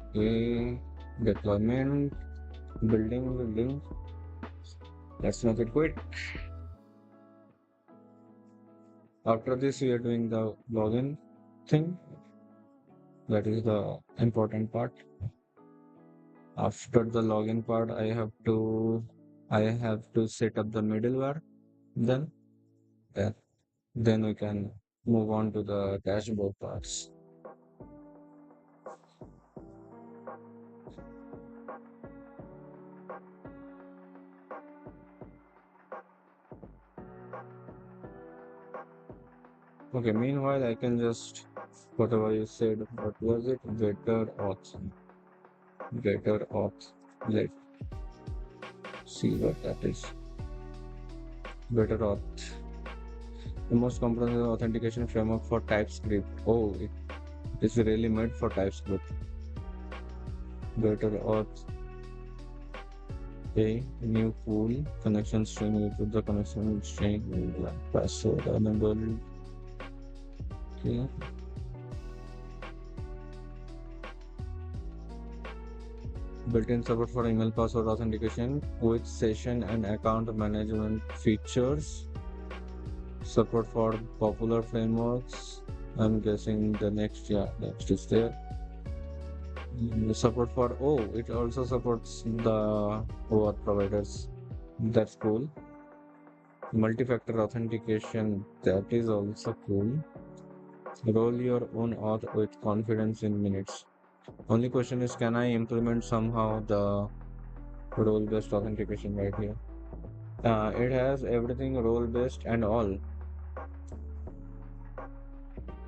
okay, deployment, building. Let's make it quick. After this, we are doing the login thing. That is the important part. After the login part, I have to set up the middleware. Then, yeah, then we can move on to the dashboard parts. Okay. Meanwhile, I can just whatever you said. What was it? Better auth. Better auth. Let's see what that is. Better auth. The most comprehensive authentication framework for TypeScript. Oh, it is really made for TypeScript. Better auth. A new pool connection string with the connection string password enable. Okay. Built-in support for email password authentication with session and account management features. Support for popular frameworks. I'm guessing the next is there. Support for it also supports the OAuth providers. That's cool. Multi-factor authentication, that is also cool. Roll your own auth with confidence in minutes. Only question is, can I implement somehow the role-based authentication right here? It has everything role-based and all.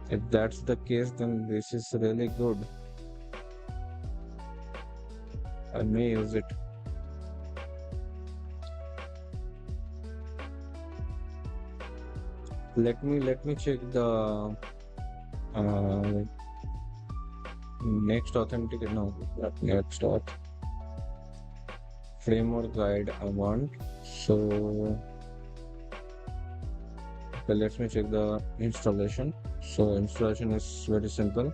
If that's the case, then this is really good. I may use it. Let me check the uh, next authentic. No, not next auth framework guide I want. So let me check the installation. So installation is very simple.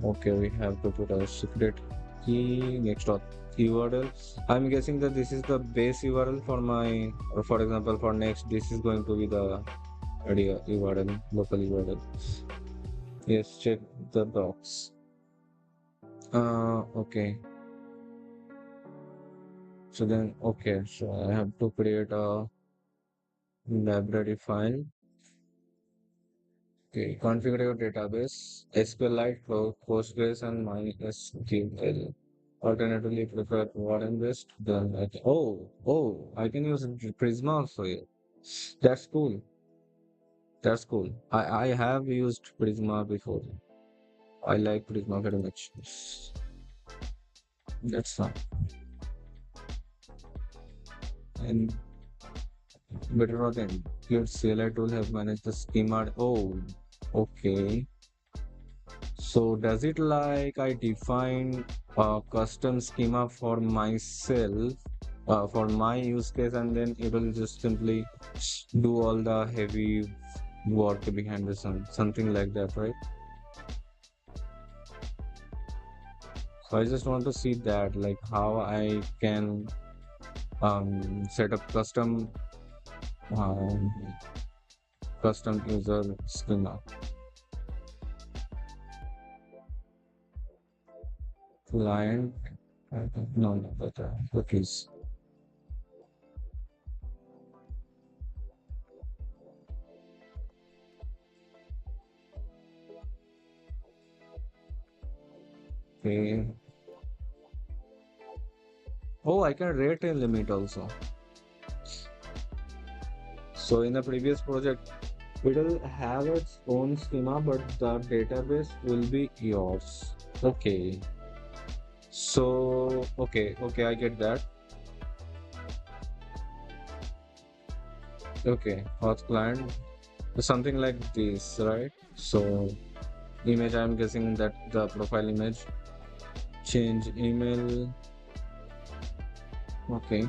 Okay, we have to put a secret key. Next auth URL. I'm guessing that this is the base URL for my, or for example, for next, this is going to be the area URL, local URL. Yes, check the box. Okay. So then, okay, so I have to create a library file. Okay, configure your database, SQLite, Postgres, and MySQL. Alternatively, prefer Warren-based. Then, I can use Prisma also here. That's cool. That's cool. I have used Prisma before. I like Prisma very much. That's fine. And better not include CLI tool have managed the schema. Oh, okay. So does it like I define a custom schema for myself, for my use case, and then it will just simply do all the heavy work behind the something like that, right? So I just want to see that, like how I can set up um, custom user schema. Client, no, but cookies. Okay. Oh, I can rate a limit also. So in the previous project, It will have its own schema, but the database will be yours. Okay. So, okay, I get that. Okay, auth client, something like this, right? So, image, I'm guessing that the profile image, change email. Okay.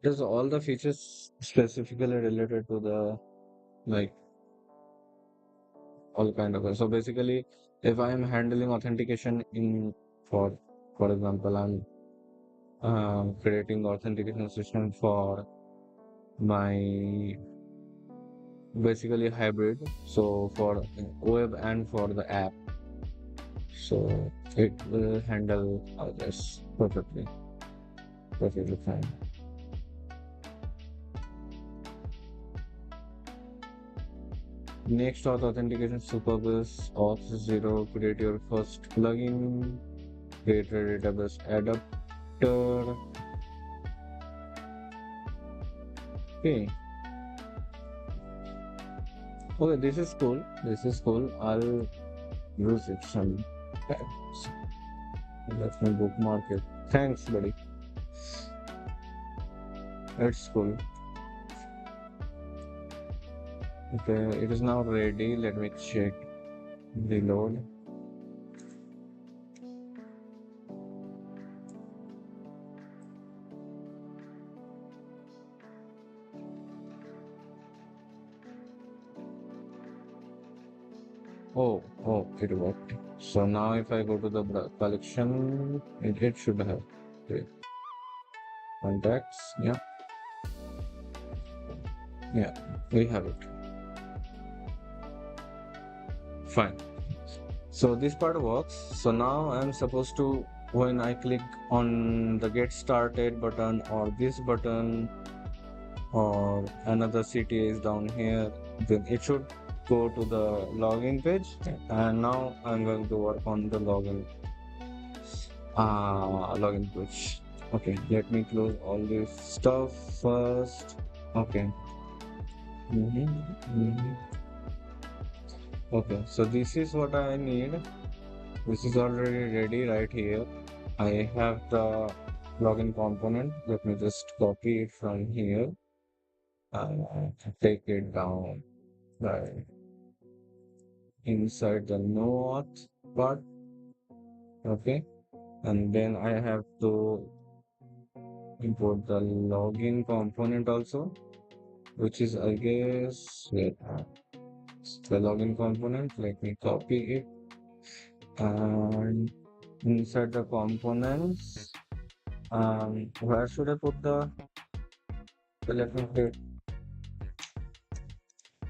Does all the features specifically related to the like all kind of so basically if I am handling authentication in for for example I'm creating authentication system for my basically hybrid so for web and for the app so it will handle all this perfectly fine. Next authentication superb is auth 0 create your first plugin create a database adapter. Okay. Okay, this is cool. This is cool. I'll use it some times. Let me bookmark it. Thanks, buddy. It's cool. Okay, it is now ready. Let me check the load. Oh, it worked. So now if I go to the collection, it should have. Okay. Contacts. Yeah, we have it. Fine. So this part works. So now I'm supposed to, when I click on the get started button or this button or another CTA is down here, then it should go to the login page. And now I'm going to work on the login page. Okay, let me close all this stuff first. Okay. Okay, so this is what I need. This is already ready right here. I have the login component. Let me just copy it from here and take it down right inside the noauth part. Okay, and then I have to import the login component also, which is I guess wait, the login component. Let me copy it and inside the components. Where should I put the? Let me put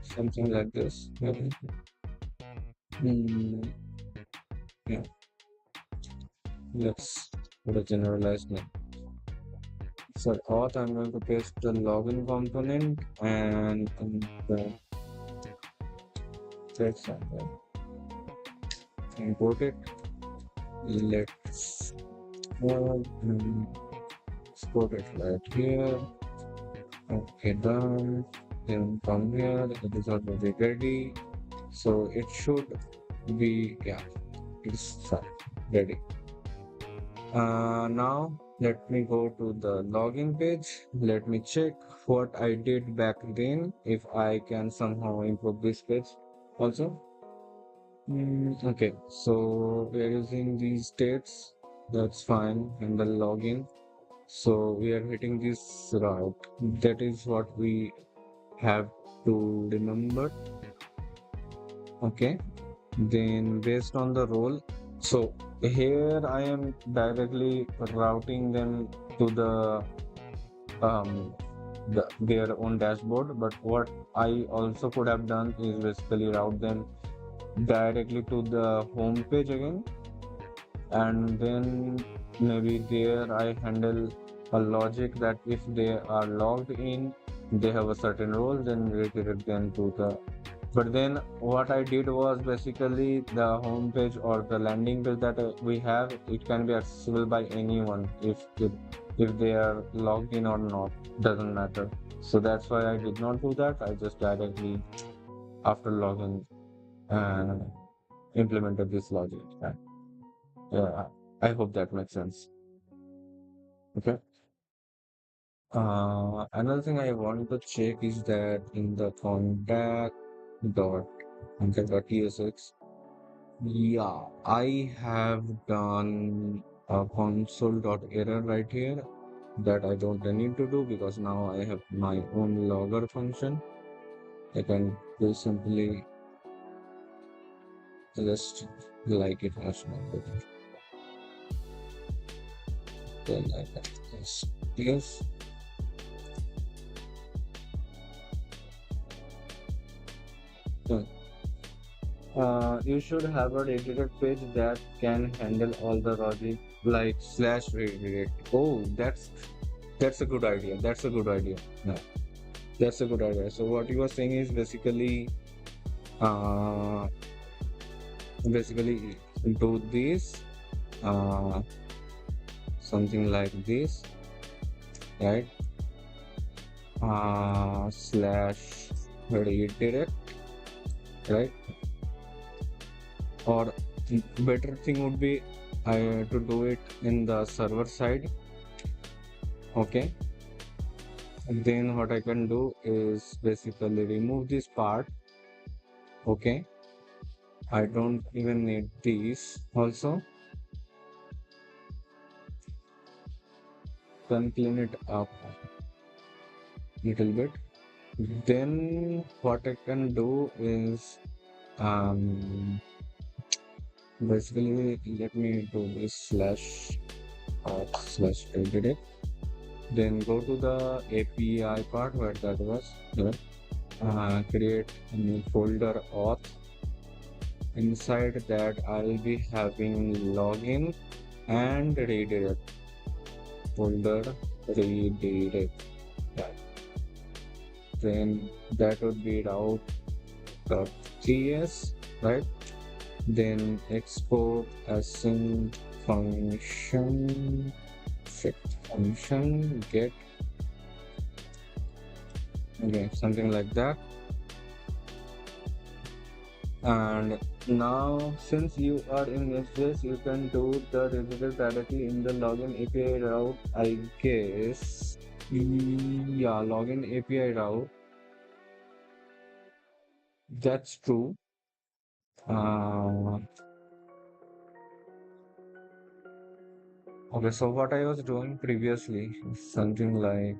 something like this. Maybe. Hmm, yeah, let's put a generalized name. So auth, I'm going to paste the login component and the text import it. Let's export it right here. Okay, done. Then come here. It is already ready. So it should be it's ready. Now let me go to the login page. Let me check what I did back then if I can somehow improve this page also. Okay, so we are using these states. That's fine. And the login. So we are hitting this route. That is what we have to remember. Okay. Then based on the role, so here I am directly routing them to um, their own dashboard. But what I also could have done is basically route them directly to the home page again and then maybe there I handle a logic that if they are logged in, they have a certain role, then redirect them to the. But then what I did was basically the homepage or the landing page that we have, it can be accessible by anyone if they are logged in or not, doesn't matter. So that's why I did not do that. I just directly after login uh, implemented this logic. Yeah, I hope that makes sense. Okay. Another thing I want to check is that in the contact.tsx, yeah, I have done a console.error right here that I don't need to do because now I have my own logger function. I can do simply just like it as well. Then I can just yes. So, you should have a dedicated page that can handle all the logic like slash redirect. Oh, that's a good idea. That's a good idea. Yeah, that's a good idea. So what you are saying is uh, basically do this, uh, something like this, right? Slash redirect, right? Or better thing would be to do it in the server side. Okay. And then what I can do is basically remove this part. Okay. I don't even need these also. Then clean it up little bit. Then what I can do is basically let me do this slash slash redirect. Then go to the API part where that was. Here. Create a new folder auth. Inside that I'll be having login and redirect folder redirect. That. Then that would be route.ts, right? Then export async function fit function get, okay, something like that. And now since you are in SJS, you can do the redirect directly in the login API route, I guess. Yeah, login API route, that's true. uh, okay, so what I was doing previously is something like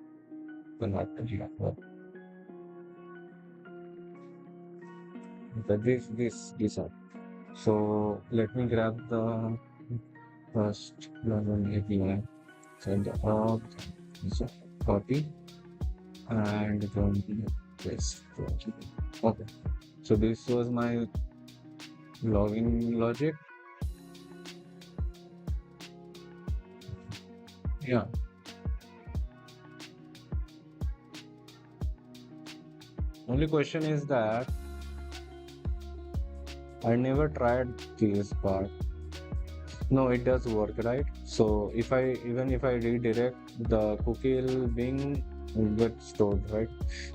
this are. So let me grab the first login API. So the auth is copy and going to paste. Okay. So this was my login logic. Yeah. Only question is that I never tried this part. No, it does work, right? So even if I redirect, the cookie will being get stored, right?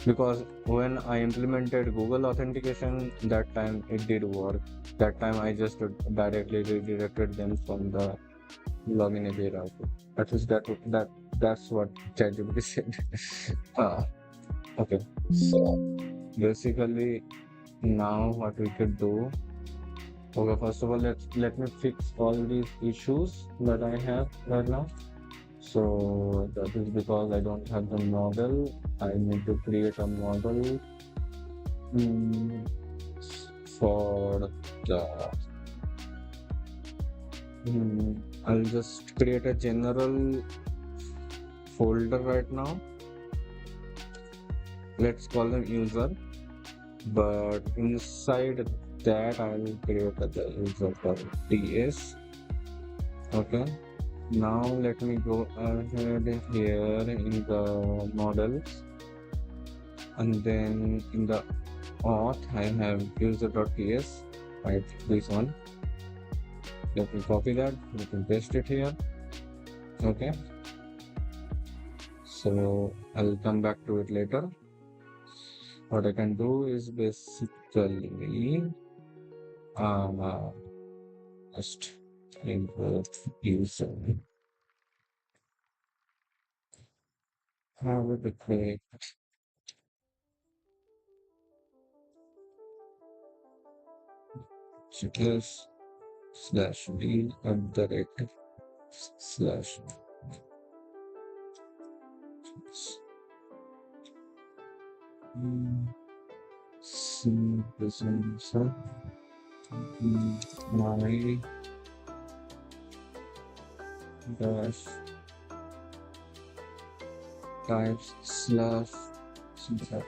Because when I implemented Google authentication, that time it did work. That time I just directly redirected them from the login API route. At least that's what ChatGPT said. Okay. So basically now what we could do. Okay, first of all, let me fix all these issues that I have right now. So that is because I don't have the model. I need to create a model mm, for the. I'll just create a general folder right now. Let's call them user, but inside that I'll create the user for TS. Okay. Now let me go ahead here in the models, and then in the auth I have user.ts, right? This one. Let me copy that. Let me paste it here. Okay. So I'll come back to it later. What I can do is basically uh, just import user. How would it create checklist /d at the rate slash presenter my dash types slash syntax.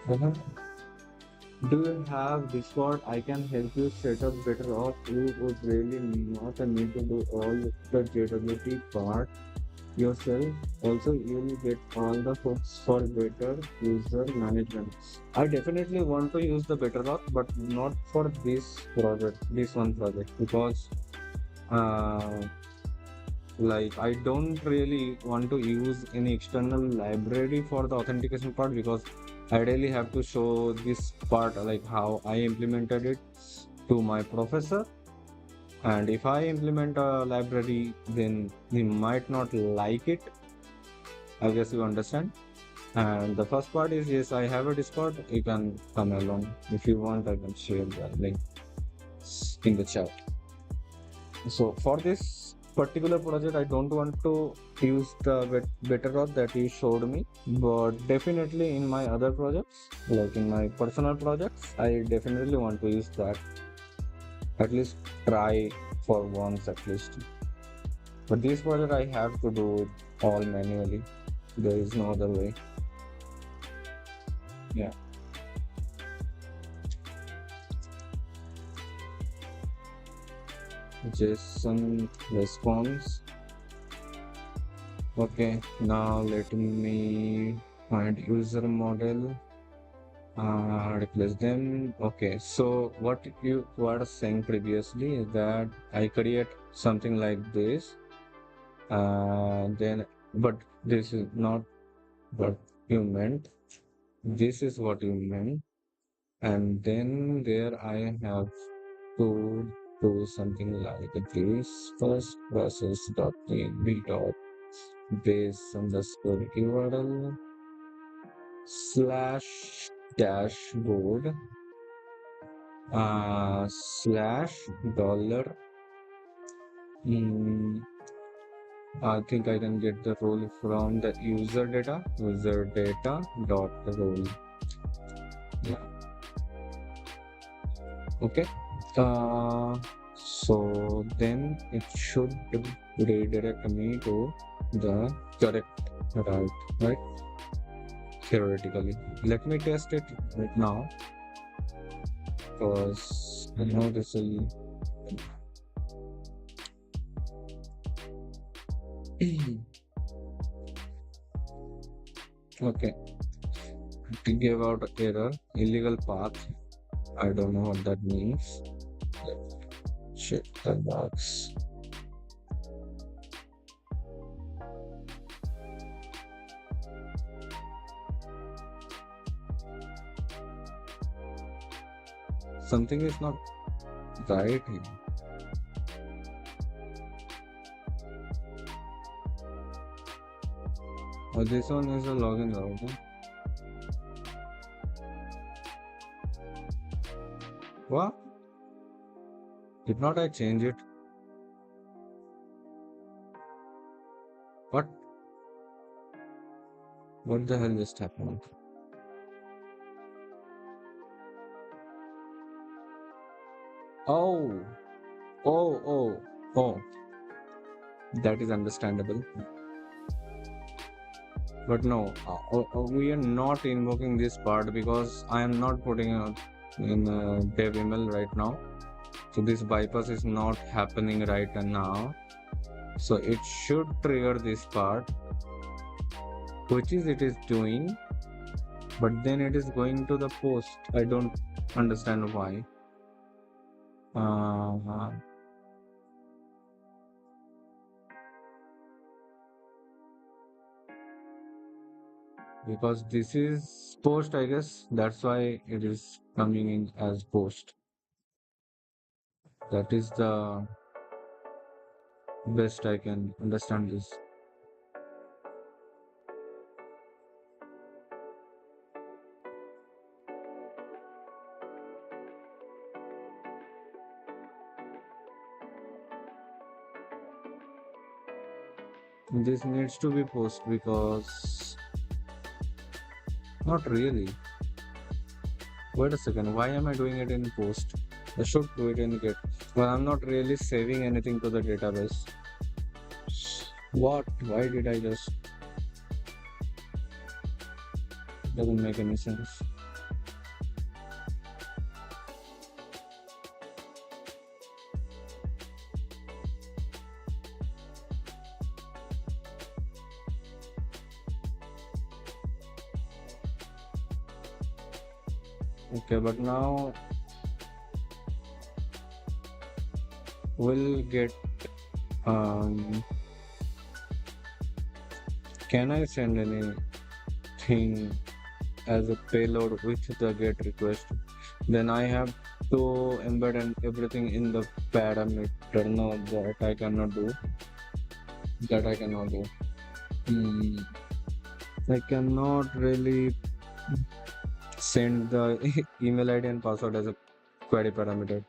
Do you have Discord? I can help you set up better off. You would really not need to do all the JWT part yourself. Also, you'll get all the hooks for better user management. I definitely want to use the better off, but not for this one project, because uh, like I don't really want to use any external library for the authentication part, because I really have to show this part, like how I implemented it to my professor. And if I implement a library, then he might not like it. I guess you understand. And the first part is, yes, I have a Discord. You can come along. If you want, I can share the link in the chat. So for this particular project, I don't want to use the better route that you showed me, but definitely in my other projects, like in my personal projects, I definitely want to use that. At least try for once at least. But this project I have to do it all manually. There is no other way. Yeah. JSON response. Okay, now let me find user model. Replace them. Okay, so what you were saying previously is that I create something like this, then, but this is not what you meant. This is what you meant, and then there I have to do something like this. First process dot b dot base underscore URL slash dashboard slash dollar. I think I can get the role from the user data dot role. Yeah. Okay. So then it should redirect me to the correct route, right? Theoretically. Let me test it right now, because I know this will. Okay. It gave out error, illegal path. I don't know what that means. Check the box. Something is not right here. Oh, this one is a login route. What? Did not I change it? What? What the hell just happened? Oh, oh. That is understandable. But no, we are not invoking this part, because I am not putting in dev email right now. So this bypass is not happening right now. So it should trigger this part, which is it is doing, but then it is going to the post. I don't understand why. Uh, because this is post, I guess. That's why it is coming in as post. That is the best I can understand this. This needs to be post because not really. Wait a second, why am I doing it in post? I should do it in get. Well, I'm not really saving anything to the database. What? Why did I just? Doesn't make any sense. Okay, but now we'll get. Um, can I send anything as a payload with the get request? Then I have to embed and everything in the parameter. No, that I cannot do. That I cannot do. Hmm. I cannot really send the email ID and password as a query parameter.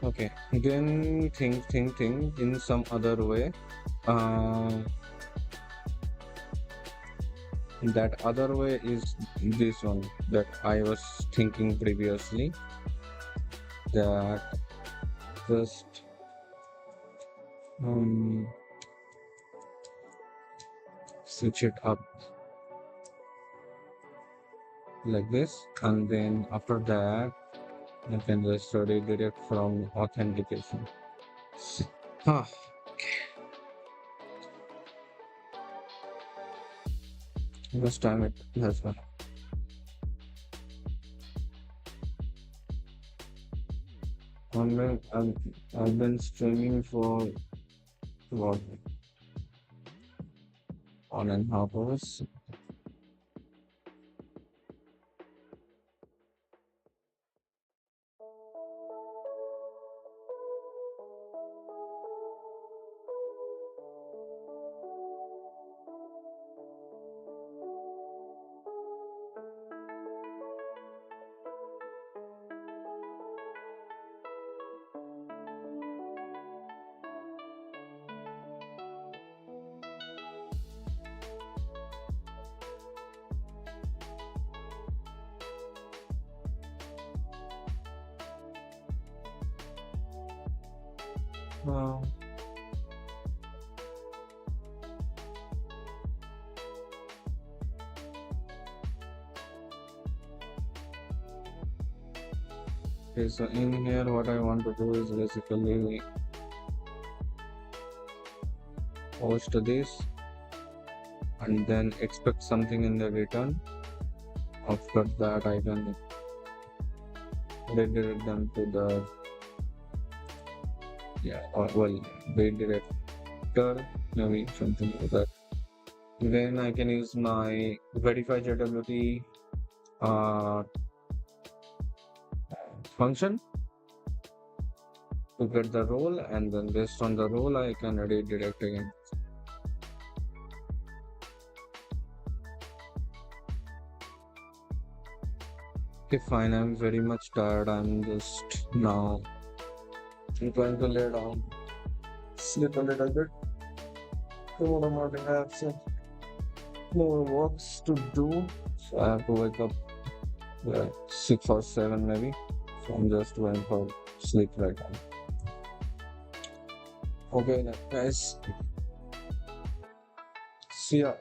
Okay, then think in some other way. Uh, that other way is this one that I was thinking previously. That just um, switch it up like this, and then after that, I can just redirect from authentication. Ah, this time it has one. I've been streaming for what 1.5 hours. Uh, okay, so in here, what I want to do is basically host this and then expect something in the return. After that, I can redirect them to the redirector, maybe something like that. Then I can use my verify JWT uh, function to get the role, and then based on the role, I can redirect again. Okay, fine. I'm very much tired. I'm just now trying to lay down, sleep a little bit. Tomorrow morning, I have some more works to do, so I have to wake up Yeah, 6 or 7 maybe. So I'm just going for sleep right now. Okay, then, guys. See ya.